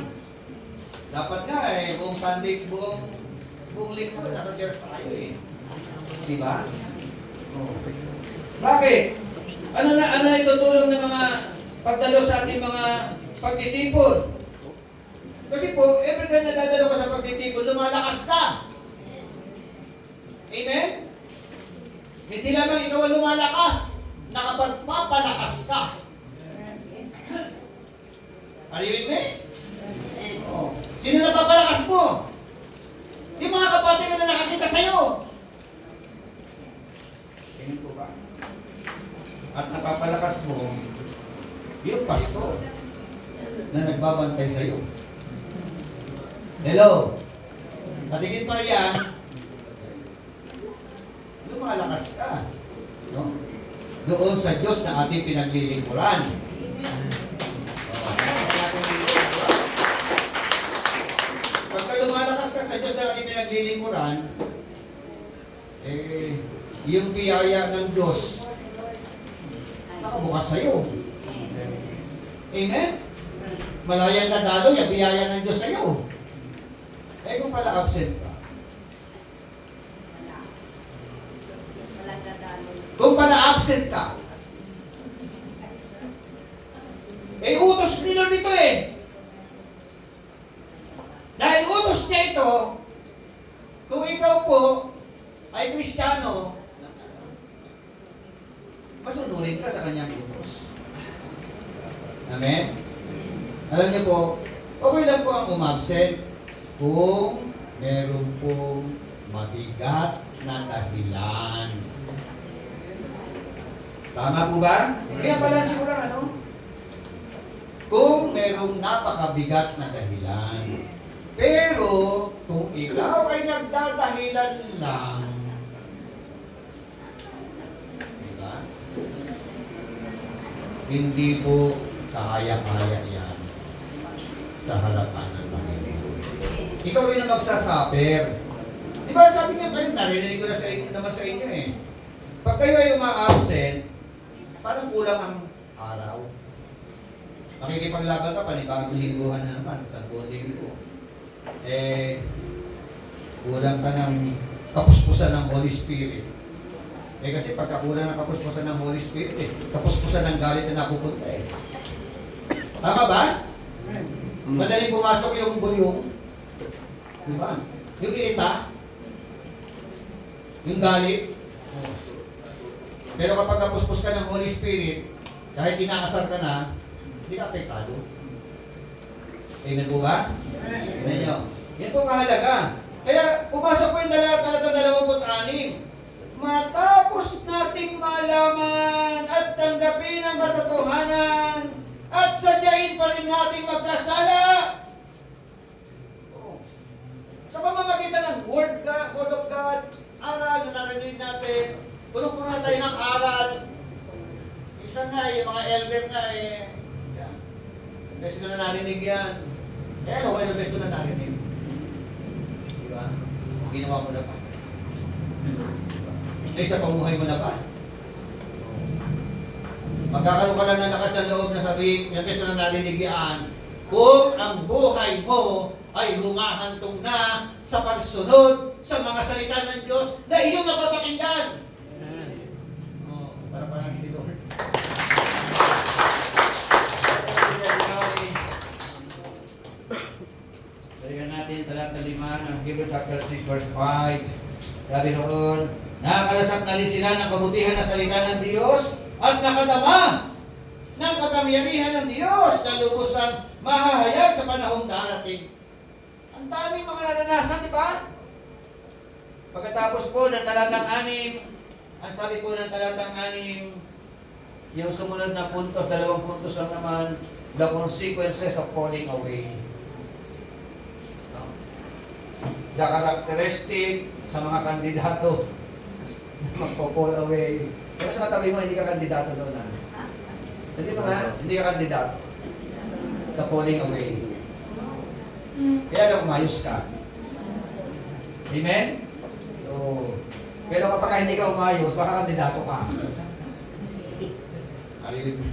Speaker 1: Dapat nga eh, buong Sunday, buong linggo, nasa church tayo eh. Di ba? Oh. Bakit? Ano na itutulong ng mga pagdalo sa ating mga pagtitipon? Kasi po, every time na dadalo ka sa pagtitipon, lumalakas ka. Amen? Hindi lamang ikaw ang lumalakas, nakapagpapalakas ka. Are you with me? Oh. Sino na papalakas mo? Yung mga kapatid na nakakita sa'yo. Tingin ko ba? At napapalakas mo yung pastor na nagbabantay sa'yo. Hello? Patingin pa yan, lumalakas ka. No? Doon sa Diyos na ating pinaglilingkuran. Pagka lumalakas ka sa Diyos na ating pinaglilingkuran, yung biyaya ng Diyos nakabukas sa'yo. Amen? Malayan na dalo, yung biyaya ng Diyos sa'yo. Kung pala absent ka, kung pala absent ka, utos nila dito eh. Dahil utos niya ito, kung ikaw po ay Kristiyano, masunurin ka sa kanyang utos. Amen? Alam niyo po, okay lang po ang umabsent kung meron pong mabigat na dahilan. Tama po ba? Kaya pala siguro kung merong napakabigat na dahilan. Pero, kung ikaw ay nagdadahilan lang, diba? Hindi po kaya-kaya yan sa harapan ng Panginoon. Ikaw rin ang magsasaper. Diba sabi niyo kayo, narinig ko na sa inyo, naman sa inyo eh. Pag kayo ay uma-absent, parang kulang ang araw. Makikipaglaban ka, panibagong lingguhan na naman, sa buong linggo. Kulang ka ng kapuspusan ng Holy Spirit. Kasi pagkakulang ng kapuspusan ng Holy Spirit, kapuspusan ng galit na napupunta eh. Tama ba? Madaling pumasok yung bulyong. Di ba? Yung irita. Yung galit. Pero kapag kapuspos ka ng Holy Spirit, kahit inakasar ka na, hindi ka apektado. Amen po ba? Amen nyo. Yan po kahalaga. Kaya pumasok po yung talatang 26. Matapos nating malaman at tanggapin ang katotohanan at sadyain pa rin nating magkasala. Sa pamamagitan ng Word of God, aral na narinig natin, punong-puno tayo ng aral. Isa nga, yung mga elder nga best ko na narinig yan. Okay na best ko na narinig. Diba? ginagawa mo na ba? Ay, sa pamuhay mo na ba? Magkakaroon ka lang ng lakas ng loob na sabihin, yung keso na naliligian, kung ang buhay mo ay humahantong na sa pagsunod sa mga salita ng Diyos na iyong napapakinggan. Oh, para parang si Lord. Balikan natin talata 5 ng Hebrew chapter 6 verse 5. Sabi noon, nakakalasap na rin sila ng kabutihan na salita ng Diyos at nakadama ng kapangyarihan ng Diyos na lubusang mahahayag sa panahong darating. Ang daming mga naranasan, di ba? Pagkatapos po ng talatang 6, ang sabi po ng talatang 6, yung sumunod na puntos, 2 puntos lang naman, the consequences of falling away. The characteristic sa mga kandidato na magpo-fall away. Kaya sa katabi mo, hindi ka kandidato doon na. Hindi ba nga? Hindi ka kandidato sa falling away. Kaya lang umayos ka. Amen? Oo. Pero kapag hindi ka umayos, baka kandidato ka. Arinig mo.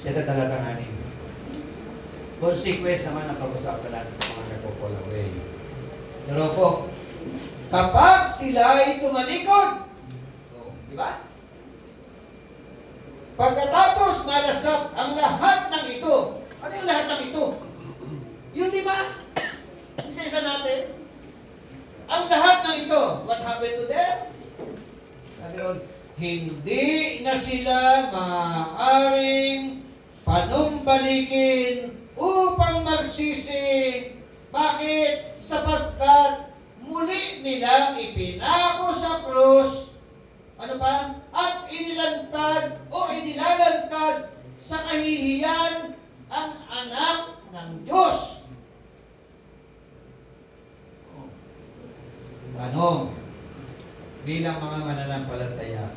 Speaker 1: Ito talatang 6. Consequence naman ang pag-usapan natin sa mga nagpo-fall away. Pero po, kapag sila ay tumalikod, di ba? Pagkatapos malasap ang lahat ng ito. Ano yung lahat ng ito? Yung 5. Isa-isa natin. Ang lahat ng ito, what happened to them? Sabi ron, hindi na sila maaaring panumbalikin upang magsisi. Bakit? Sapagkat muli nilang ipinako sa krus, ano pa? At inilantad o inilalantad sa kahihiyan ang anak ng Diyos. Tanong, bilang mga mananampalataya,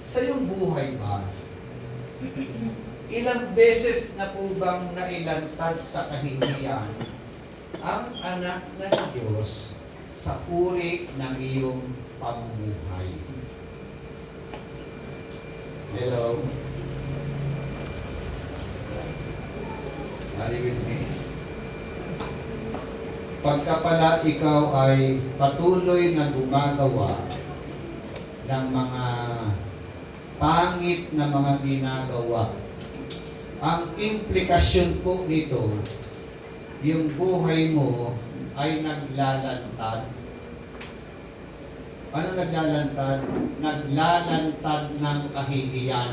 Speaker 1: sa iyong buhay ba, ilang beses na po bang nailantad sa kahihiyan ang anak ng Diyos sa uri ng iyong pamumuhay? Hello? Are you with me? Pagka pala ikaw ay patuloy na gumagawa ng mga pangit na mga ginagawa, ang implikasyon po nito, yung buhay mo ay naglalantad. Ano naglalantad? Naglalantad ng kahihiyan.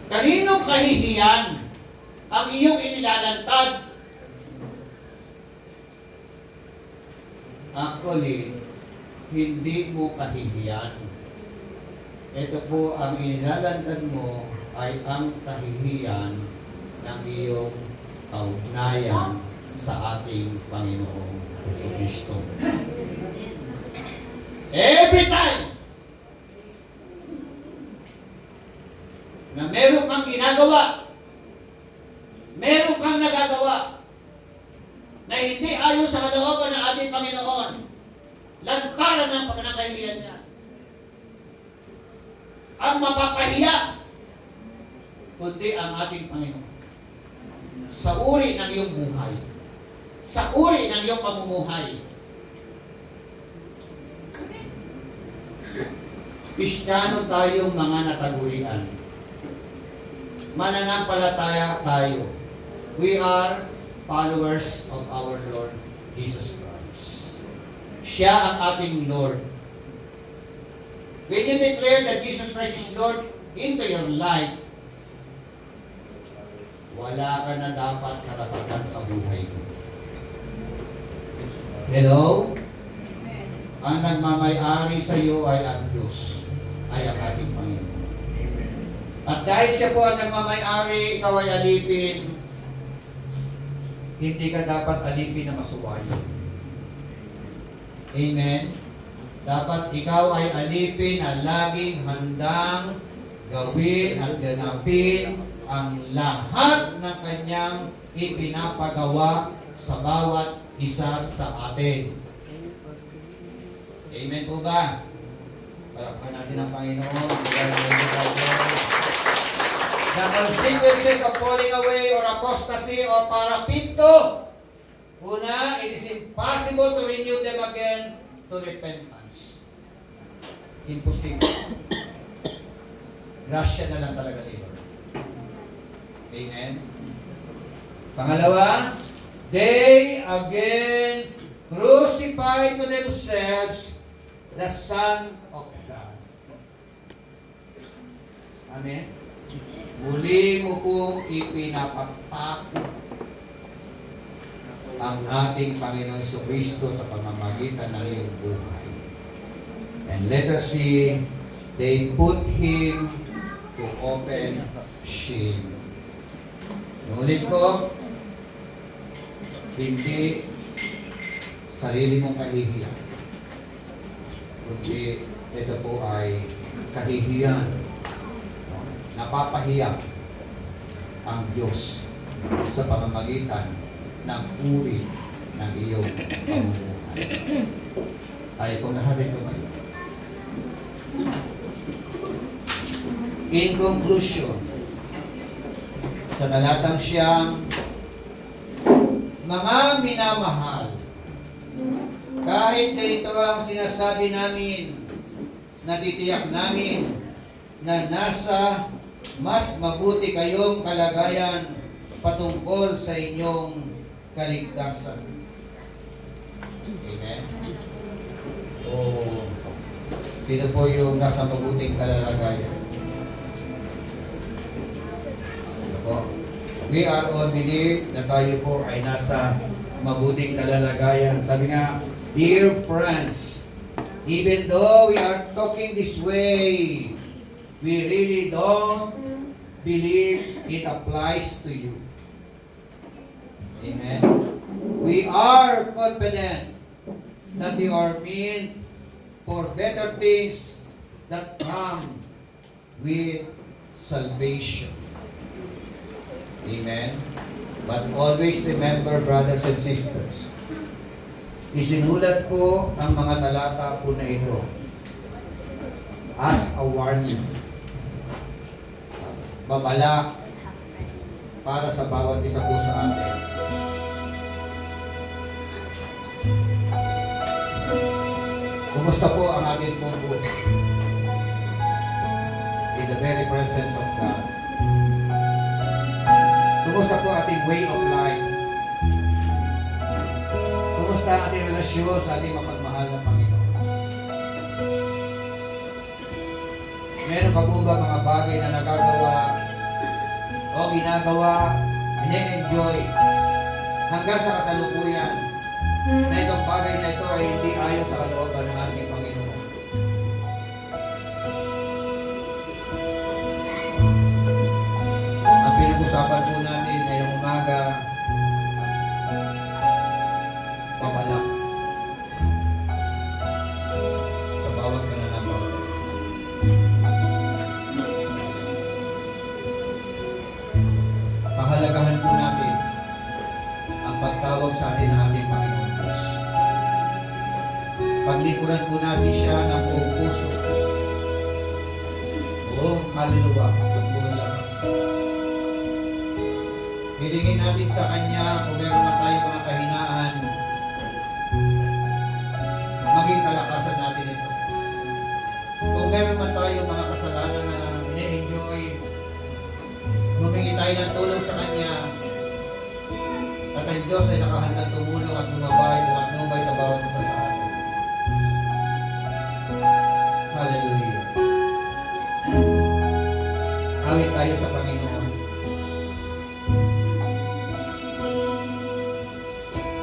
Speaker 1: Kaninong kahihiyan ang iyong inilalantad? Actually, hindi mo kahihiyan. Ito po ang inilalantad mo ay ang kahihiyan ng iyong kaugnayan sa ating Panginoong Jesucristo. Every time na meron kang ginagawa, meron kang nagagawa na hindi ayon sa kalooban ng ating Panginoon, lantaran ng pagkakahihiyan niya. Ang mapapahiya, kundi ang ating Panginoon. Sa uri ng iyong buhay, sa uri ng iyong pamumuhay. Kristiyano tayong mga natagurian. Mananampalataya tayo. We are followers of our Lord Jesus Christ. Siya ang ating Lord. When you declare that Jesus Christ is Lord into your life, wala ka na dapat karapatan sa buhay mo. Hello? Ang nagmamay-ari sa iyo ay ang Diyos, ay ang ating Panginoon. At dahil siya po ang nagmamay-ari, ikaw ay alipin, hindi ka dapat alipin na masuwayin. Amen? Dapat ikaw ay alipin na laging handang gawin at ganapin ang lahat ng kanyang ipinapagawa sa bawat isa sa atin. Amen po ba? Palakpan natin ang Panginoon. The consequences of falling away or apostasy or parapinto. Una, it is impossible to renew them again to repentance. Impossible. Grasya na lang talaga ni Lord. Amen? Pangalawa, they again crucify to themselves the Son of God. Amen? Muli mo pong ipinapagpako ang ating Panginoon Jesucristo sa pamamagitan ng iyong buhay. And let us see, they put Him to open shame. Nulit ko, hindi sarili mong kahihiyan, kundi ito po ay kahihiyan. Napapahiya ang Diyos sa pamamagitan ng uri ng iyong pamumuhay. Tayo pong lahat ay tumayo. In conclusion, sa talatang siyang mga minamahal, kahit ganito ang sinasabi namin, natitiyak namin na nasa mas mabuti kayong kalagayan patungkol sa inyong kaligtasan. Amen? O, sino po yung nasa mabuting kalagayan? Ano po? We are all believe na tayo po ay nasa mabuting kalalagayan. Sabi nga, dear friends, even though we are talking this way, we really don't believe it applies to you. Amen. We are confident that you are meant for better things that come with salvation. Amen. But always remember, brothers and sisters, isinulat ko ang mga talata po na ito as a warning. Babala para sa bawat isa po sa atin. Kumusta po ang ating pong buhay? In the very presence of God. Kumusta po ating way of life? Kumusta ang ating relasyon sa ating mapagmahal na Panginoon? Meron pa po ba mga bagay na nagagawa o ginagawa, ine-enjoy hanggang sa kasalukuyan na itong bagay na ito ay hindi ayon sa kalooban ng ating Panginoon? Ang pinag-usapan po natin ngayong umaga, pabalak sa bawat pananamit. Pahalagahan po natin ang pagtawag sa atin ng ating Panginoon Diyos. Paglikuran po natin siya ng buong puso, buong kaluluwa at buong lakas. Hilingin natin sa Kanya kung meron na tayo mga kahinaan, maging kalakasan natin ito. Kung meron man tayo mga kasalanan na ine-enjoy, humingi tayo ng tulong sa Kanya. At ang Diyos ay nakahandang tumulong at lumabay o matnubay sa bawat isa sa atin. Hallelujah. Awit tayo sa Panginoon.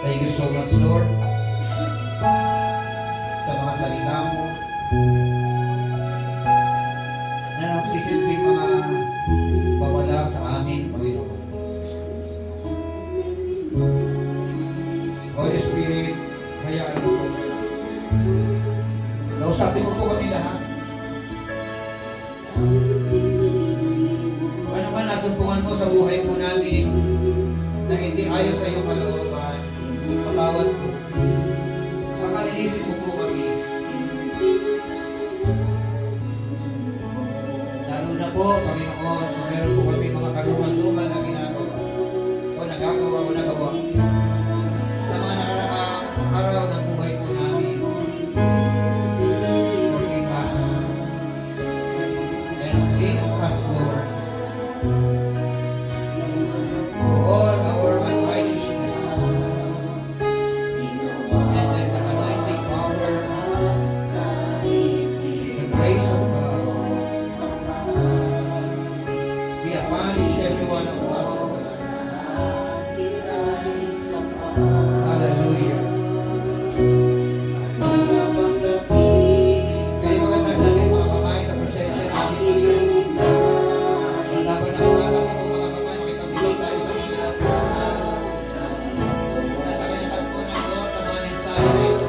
Speaker 1: Thank you so much, Lord, sa mga salita mo na nagsisilbing mga bawala sa amin, Panginoon. Holy Spirit, hayaan mo po. Kausapin mo po kami lahat. Ano man nasumpungan mo sa buhay po namin na ayon sa iyong kalooban, patawad mo. Pakalinisin mo po kami. Lalo na po, Panginoon, kung meron po kami mga kaluman-luman na ginagawa o nagagawa o nagawa sa mga nakaraang araw ng buhay po namin. Forgive us and cleanse us, Lord, all our unrighteousness, and let the anointing power, the grace of God, be upon each every one of us. Hallelujah. Kaya maganda sa ating mga kamay sa presensya natin ngayon. Dapat nakatasan ako mga kamay, makitabilang tayo sa mga personal. Sa tagalitan po na ito, sa mga mensahe na ito.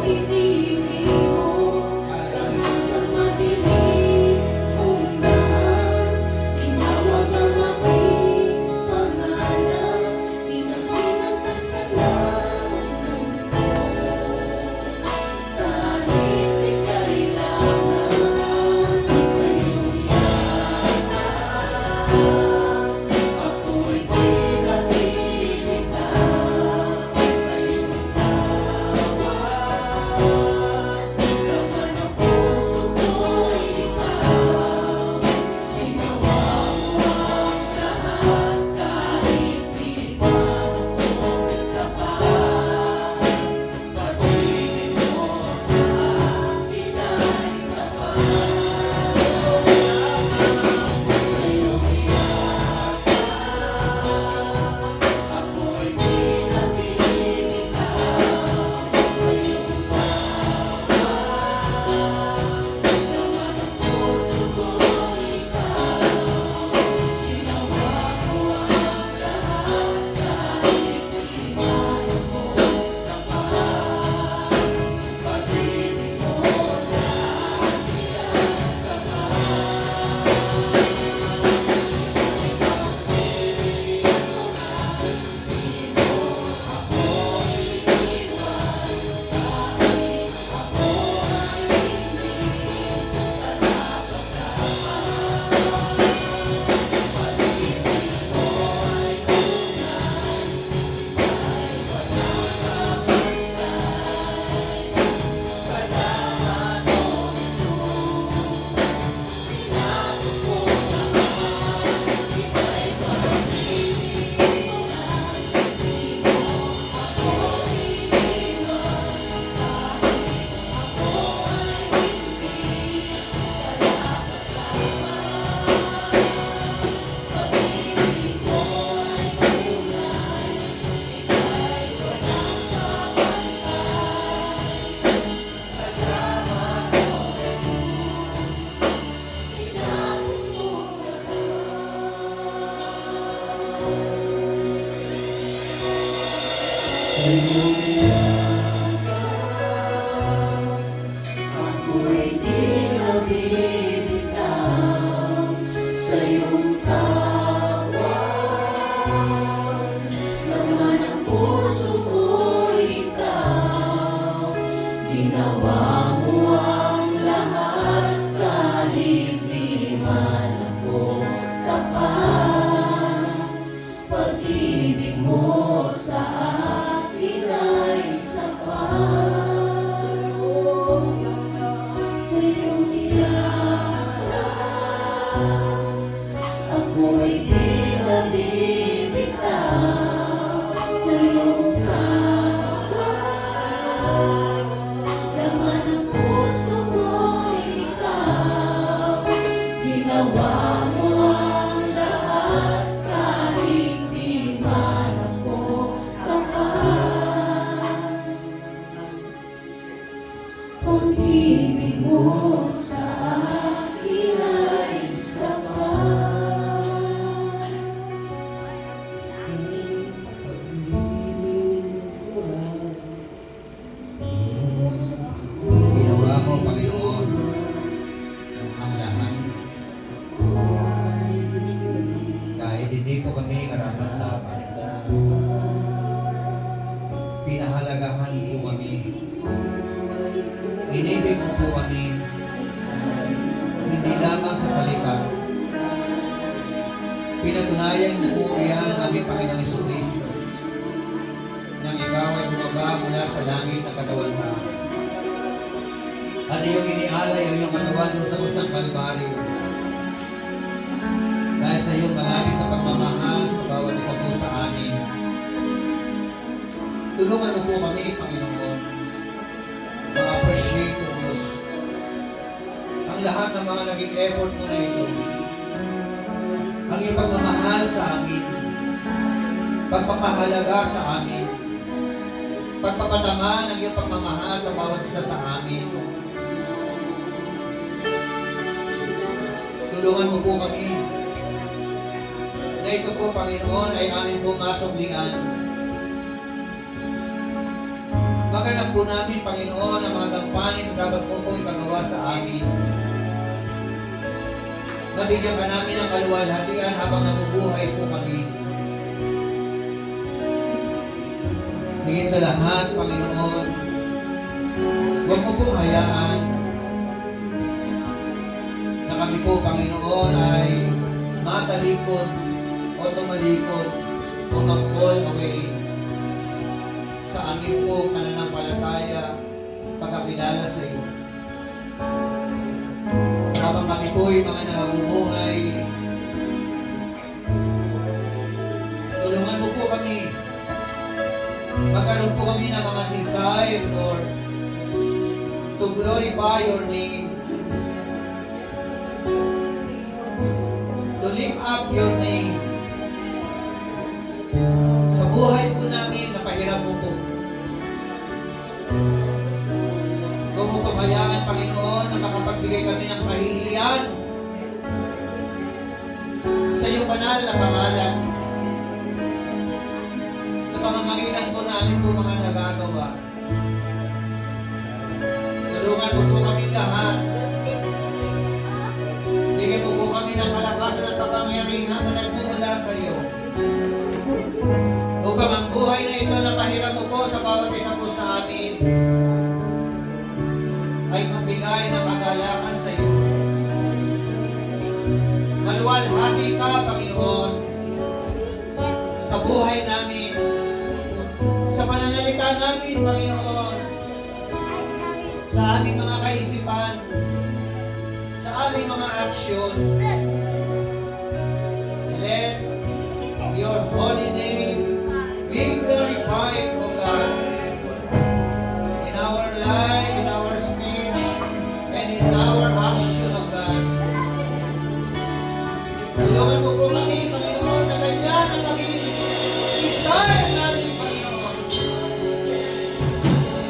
Speaker 1: Hallelujah.
Speaker 3: Ako'y di na bibitaw sa iyong tawag. Laman ng puso ko'y ikaw, ginawa mo ang lahat kahit di man ako tapat. Pag-ibig mo sa akin ay sa
Speaker 1: pinahalagahan po kami. Inibig mo po kami, hindi lamang sa salita. Pinatunayan mo po iyan aming Panginoong Jesucristo nang ikaw ay bumaba mula sa langit na katawan namin. At iyong inialay ang iyong katawan doon sa krus ng Kalbaryo. Dahil sa iyong malapit na pagmamahal sa bawat isa po sa amin. Tulungan mo po kami, Panginoon, ma-appreciate po, Diyos, ang lahat ng mga naging effort mo na ito. Ang iyong pagmamahal sa amin, pagpapahalaga sa amin, pagpapataman ng iyong pagmamahal sa bawat isa sa amin. Tulungan mo po kami na ito po, Panginoon, ay aming po masuklian. Maganap po namin, Panginoon, ang mga gampanin na dapat po po ipagawa sa amin. Nabigyan ka namin ng kaluwalhatian habang nabubuhay po kami. Higit sa lahat, Panginoon, huwag mo pong hayaan na kami po, Panginoon, ay matalikod o tumalikod o mag-fall away sa aming po pananampalataya, pagkakilala sa iyo. Habang kami po ay mga nangabubuhay, tulungan mo po kami. Magkaroon po kami ng mga desire, Lord, to glorify your name, to lift up your name. Sa buhay po namin, napahirap mo po. Huwag mo pamayaan, Panginoon, na makapagbigay kami ng kahihiyan sa iyong banal na pangalan. Sa pamamagitan po namin po mga nagagawa. Tulungan mo po kami lahat. Bigyan mo po kami ng kalakasan at kapangyarihan na nagmumula sa iyo. Upang ang buhay na ito na pahiram mo po sa bawat isa po sa amin ay magbigay ng kagalakan sa iyo. Maluwalhati ka, Panginoon, sa buhay namin, sa pananalita namin, Panginoon, sa aming mga kaisipan, sa aming mga aksyon. Let your holy name be glorified, O God, in our life, in our speech, and in our action, O God. Tulungan mo po kami, Panginoon, na ganyan ang maging desire namin, Panginoon.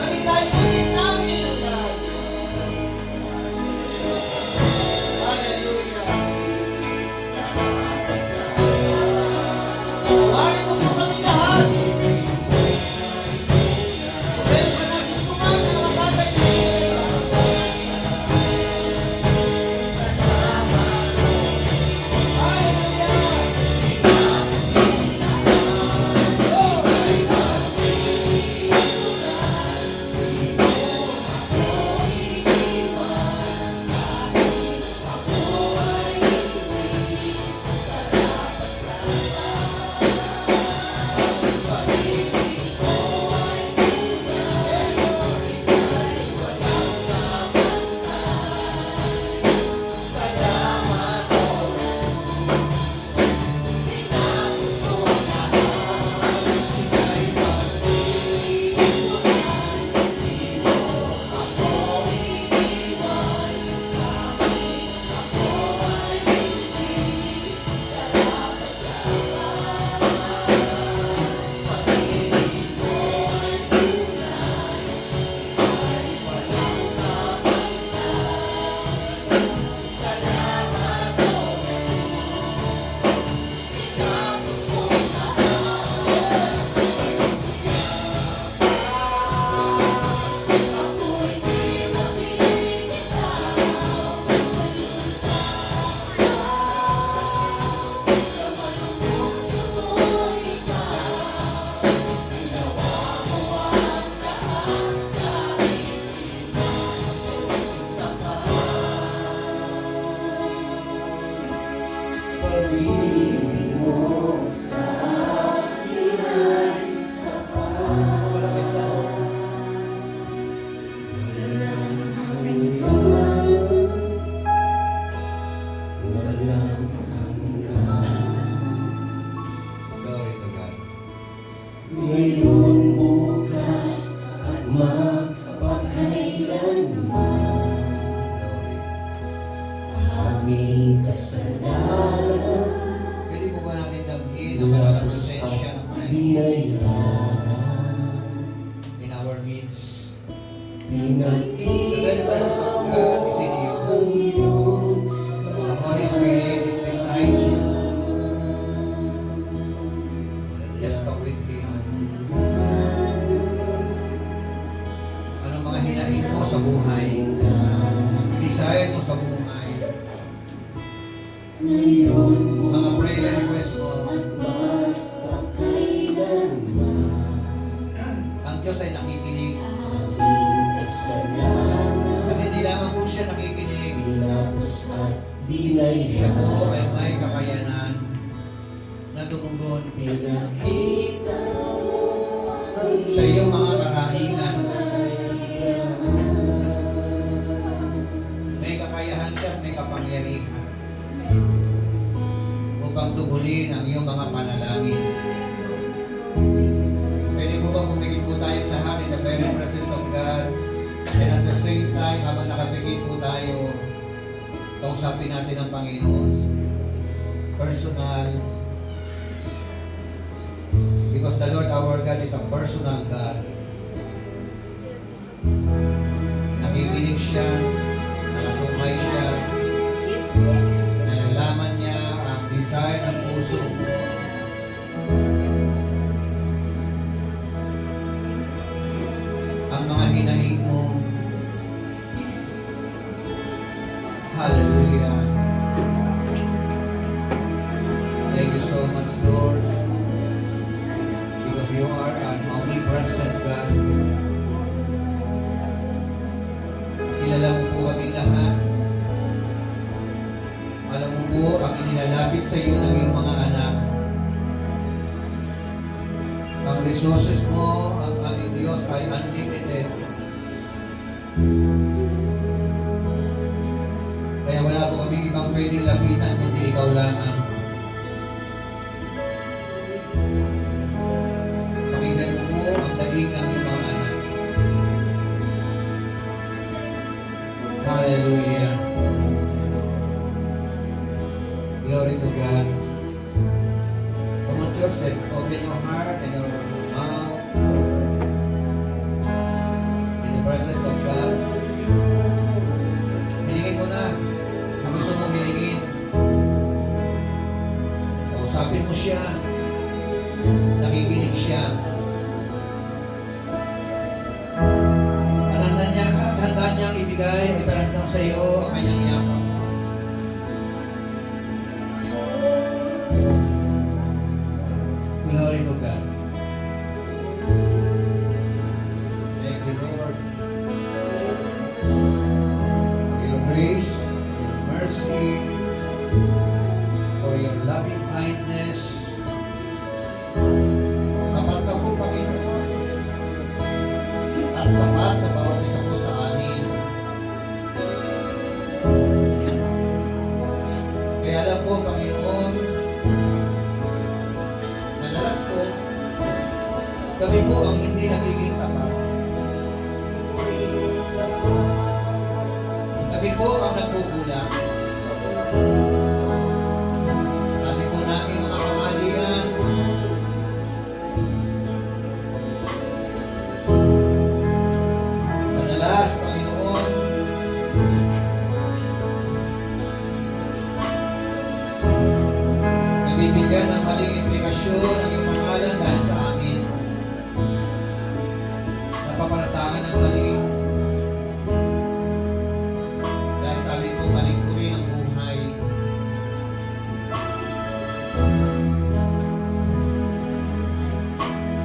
Speaker 1: Maging layunin namin, O God. Hallelujah. Tawarin mo po The very presence of God is in you. The Holy Spirit is beside you. Just talk with Him. Anong mga hinahin mo sa buhay? Desire mo sa buhay? Mga prayer request mo? Ang Diyos ay nakikinig. At hindi lamang po siya nakikinig. Siya po ay may kakayanan na tumugon sa iyong mga karahingan. May kakayahan siya, may kapangyarihan upang tugulin ang iyong mga panalangin. Pwede po ba pumikit po tayong lahat in the very presence of God, and at the same time, habang nakapikit po tayo, kausapin natin ang Panginoon. Personal. Because the Lord our God is a personal God. Nakikinig siya, nakatungkay siya, nalalaman niya ang desire ng puso mo. Ang mga hinaing mo. Hallelujah. Thank you so much, Lord. Because you are an omnipresent God. Kilala mo po kami lahat. Alam mo po ang inilalapit sa iyo ng iyong mga anak. Ang resources mo, ang aming Diyos ay unlimited. Kaya wala po kami ibang pwedeng lapitan kundi ikaw lamang. Pakinggan mo po ang daig ng iyong mga anak. Hallelujah. Glory to God. Come on, church, let's open your heart and your mouth in the presence of God. Hilingin mo na. Kung gusto mo hilingin, kausapin mo siya. Nakikinig siya. Handa niyang ibigay o iparamdam sa iyo ang kanyang yakap. Glory to God. Thank you, Lord. For your grace, your mercy, for your loving kindness. Kapag ka po, Panginoon, at sapat sa bawat isa po sa amin. Kaya alam po, Panginoon, madalas po, kami po ang hindi nagiging tapat. Kami po ang nagkukulang. Kami po namin mga kamalian. Madalas, Panginoon, nabibigyan ng maling implikasyon ang iyong pangalan dahil sa amin. Napapanatangan ng mali. Dahil sa amin po, maling uri ng buhay.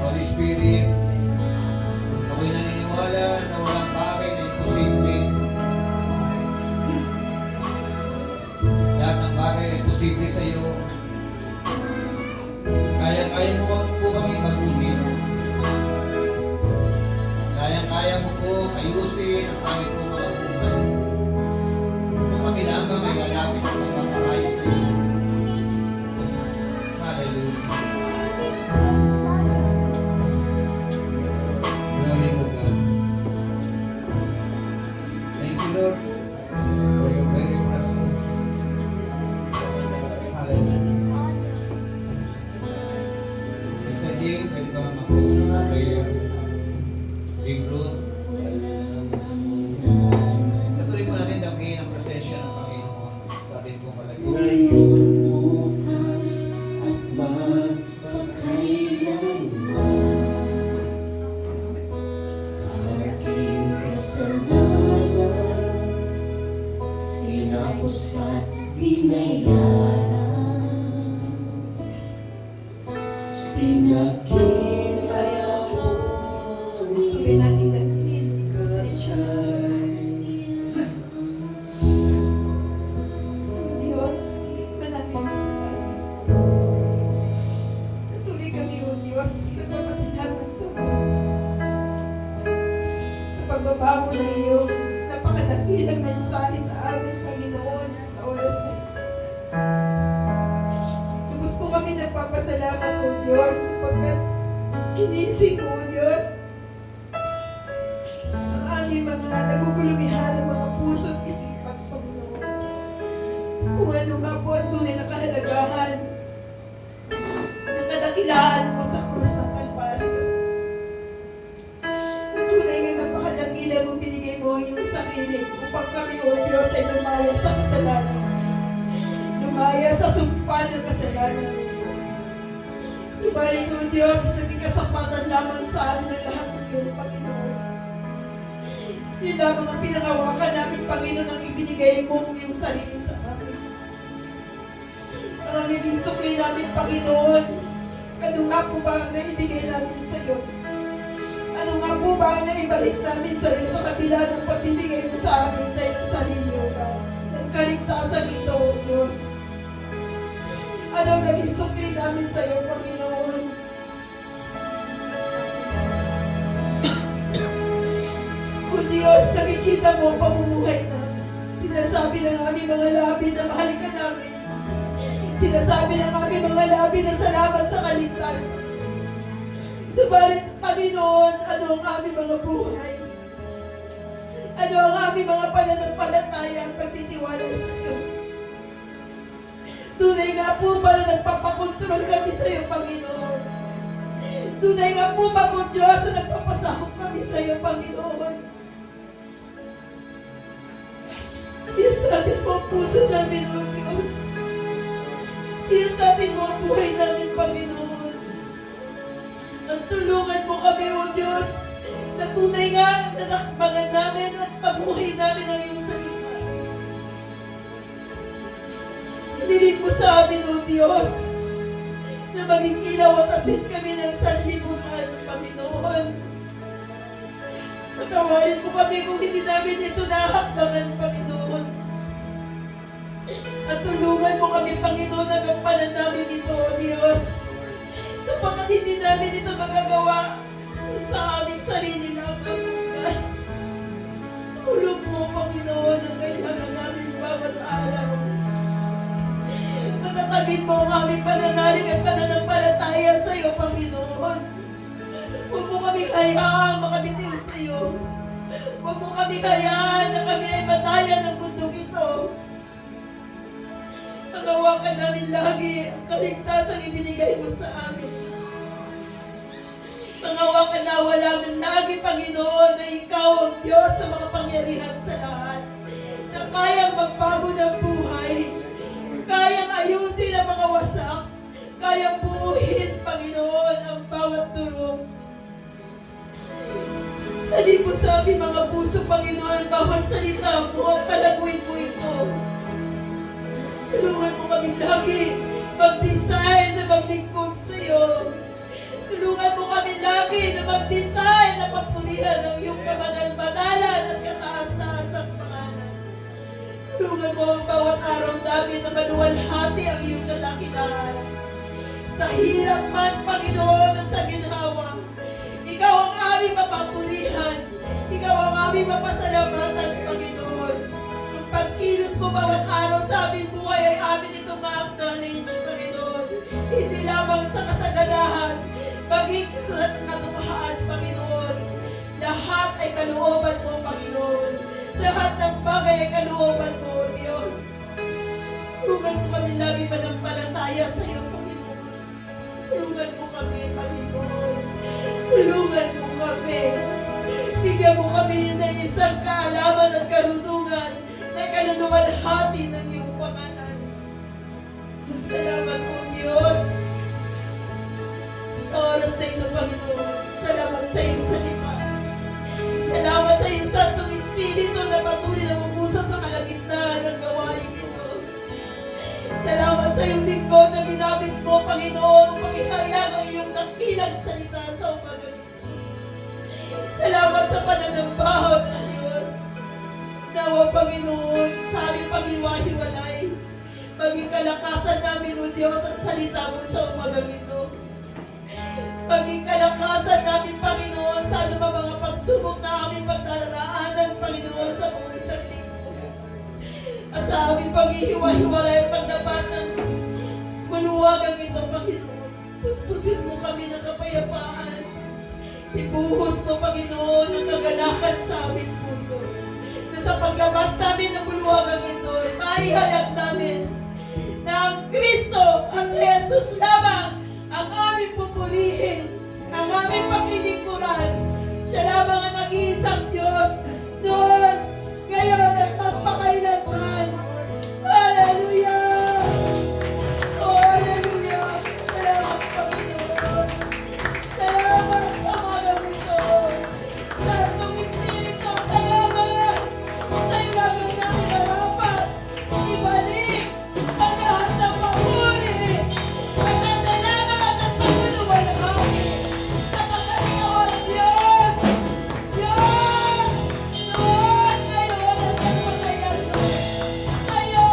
Speaker 1: Holy Spirit, ako'y naniniwala na walang bagay na imposible. Lahat ng bagay ay posible sa iyo. Kaya mo po kami baguhin. Kaya mo po ayusin ang aming po mga buhay. Kung kami lamang ay lalapit ang magpapakayos sa iyo. Hallelujah. Glory to God. Thank you, Lord, for your very presence. Hallelujah. Sister Jane, pwede ba mag-close sa prayer? Big room.
Speaker 3: tinapos at binayaran. Pinagkilala mo
Speaker 2: Tuloy natin dalhin kasi siya. Diyos, manapin mo sa amin. Tuloy kami, O Diyos, nagpapasalamat sa mga sa pagbabago ng iyong napakadakilang mensahe sa amin, Panginoon, sa oras na ito. Lubos po kami nagpapasalamat, O Diyos, sapagkat kinising mo, O Diyos, ang aming mga nagugulumihan ng mga puso at isipan, Panginoon. Kung ano nga po ang tunay na kahalagahan ng kadakilaan mo sa krus ng Kalbaryo. Ang tunay nga napakadakila mo binigay mo ang iyong sarili upang kami, O Diyos, ay lumaya sa kasalanan. Lumaya sa sumpa ng kasalanan. Subalit, O Diyos, naging kasapatan lamang sa amin ang lahat ng iyong Panginoon. Yun lamang ang pinangawakan namin, Panginoon, ang ibinigay mong iyong sarili sa amin. Ang naging sukli namin, Panginoon, ano nga po ba ang naibigay namin sa iyo? Ano nga po ba ang naibalik namin sa iyo sa kabila ng pagbibigay mo sa amin sa iyong sarili, O God? Ng kaligtasan ito, O Diyos. Ano ang naging sukli namin sa iyo, Panginoon? O Diyos, nakikita mo ang pamumuhay namin. Sinasabi ng aming mga labi na mahal ka namin. Sinasabi ng aming mga labi na salamat sa kaligtasan. Subalit, Panginoon, ano ang aming mga buhay? Ano ang aming mga pananampalataya ang pagtitiwala sa iyo? Tunay nga po ba na nagpapakontrol kami sa iyo, Panginoon? Tunay nga po ba po, Diyos, na nagpapasakop kami sa iyo, Panginoon? Diyos natin po ang puso namin, O Diyos. Diyos natin mo ang buhay namin, Panginoon. At tulungan mo kami, O Diyos, na tunay nga na nakpangan namin at mabuhay namin ang iyong salita. Hiniling mo sa amin, O Diyos, na maging ilaw at asin kami ng sanlibutan, Panginoon. Patawarin mo kami kung hindi namin ito nahakbangan, Panginoon. At tulungan mo kami, Panginoon, na gampanan namin ito, O Diyos. Sapagkat hindi namin ito magagawa sa aming sarili lamang. Tulong mo, Panginoon, ang kailangan namin bawat araw. Matatagin mo ang aming pananalig at pananampalataya sa iyo, Panginoon. Huwag mo kami hayaang makabitiw sa iyo. Huwag mo kami hayaan na kami ay madaya ng mundong ito. Panghawakan namin lagi ang kaligtasang ibinigay mo sa amin. Panghawakan nawa namin lagi, Panginoon, na ikaw ang Diyos sa makapangyarihan sa lahat. Na kayang magbago ng buhay. Kayang ayusin ang mga wasak. Kayang buuhin, Panginoon, ang bawat durog. Talipod sa aming mga puso, Panginoon, bawat salita mo at palaguin mo ito. Tulungan mo kami lagi mag-design na maglingkod sa iyo. Tulungan mo kami lagi na mag-design na papurihan ng iyong kabanal-banalan at kataas-taasang pangalan. Tulungan mo ang bawat araw namin na maluwalhati ang iyong kadakilaan. Sa hirap man, Panginoon, at sa ginhawa, ikaw ang aming mapapurihan. Ikaw ang aming mapasalamatan, Panginoon. Ang pagkilos mo bawat araw sa aming buhay ay amin ito ma-acknowledge, Panginoon. Hindi lamang sa kasaganahan, maging sa katupahan, Panginoon. Lahat ay kalooban mo, Panginoon. Lahat ng bagay ay kalooban mo, Diyos. Tulungan mo kami lagi manampalataya sa iyo, Panginoon. Tulungan mo kami, Panginoon. Tulungan mo kami. Bigyan mo kami ng isang kaalaman at karunungan na kaluluwalhati ng iyong pangalan. Salamat po, Diyos. Sa oras na ito, Panginoon, salamat sa iyong salita. Salamat sa iyong Santong Espiritu na patuloy na umusap sa kalagitnaan ng gawain ng baho ng Diyos. Nawa, Panginoon, sa aming paghiwa-hiwalay, maging kalakasan namin, O Diyos, ang salita mo sa umagang ito. Maging kalakasan namin, Panginoon, sa anumang mga pagsubok na aming pagdaraanan, Panginoon, sa buong isang linggo. At sa aming paghihiwa-hiwalay at paglabas ng maluwagang ito, Panginoon, puspusin mo kami ng kapayapaan. Ibuhos mo, Panginoon, ang kagalakan sa aming puso. Na sa paglabas namin ng maluwagang ito, maihayag namin na ang Kristo, ang Jesus lamang, ang aming pupurihin, ang aming paglilingkuran. Siya lamang ang nag-iisang Diyos noon, ngayon at magpakailanman. Hallelujah! Oh, hallelujah! Salamat, Panginoon! Salamat sa mga ito! Santong Espiritu, salamat! Sa'yo lamang namin narapat ibalik ang lahat ng papuri at ang salamat at pagtulungan ng amin sa pagkakataon, Diyos! Diyos! Noon, ngayon, at magpakailanman. Kayo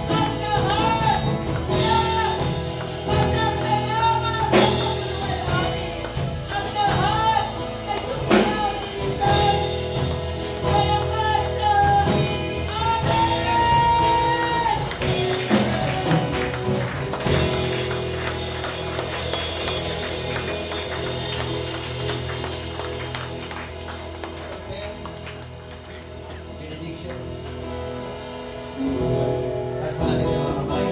Speaker 2: ang lahat ng pagkakalaman at pagtulungan namin. Ang lahat ay sumunod-sunod. Kaya kaya, Amen!
Speaker 1: Benediction. Taas pa natin yung mga kamay.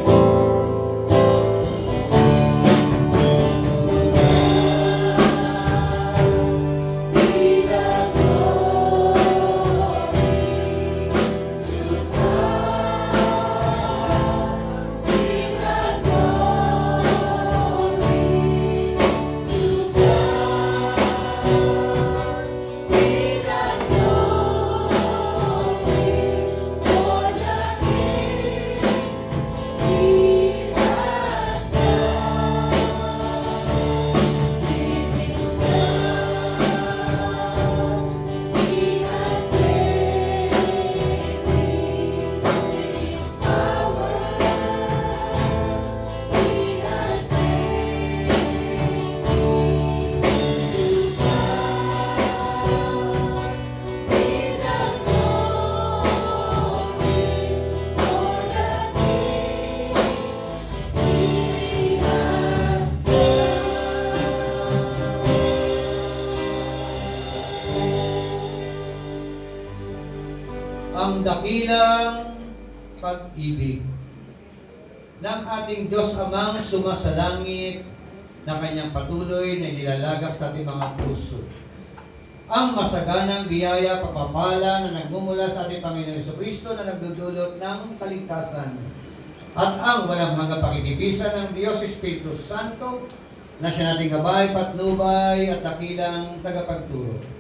Speaker 3: Be the glory to God. Be the glory to God. Be the glory for the things He has done. With His love, He has saved me. With His power, He has raised me to God. Be the
Speaker 1: Ang dakilang pag-ibig ng ating Diyos Amang sumasalangit na kanyang patuloy na nilalagak sa ating mga puso. Ang masaganang biyaya pagpapala na nagmumula sa ating Panginoon Jesucristo na nagdudulot ng kaligtasan at ang walang hanggang pakikibisan ng Diyos Espiritu Santo na siya nating gabay, patnubay at dakilang tagapagturo.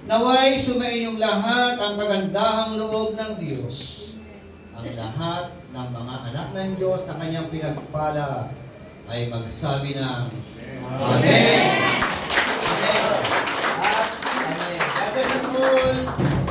Speaker 1: Naway sumainyong lahat ang kagandahang loob ng Diyos. Ang lahat ng mga anak ng Diyos na kanyang pinagpala ay magsabi ng Amen! Amen! At Amen! God bless us all!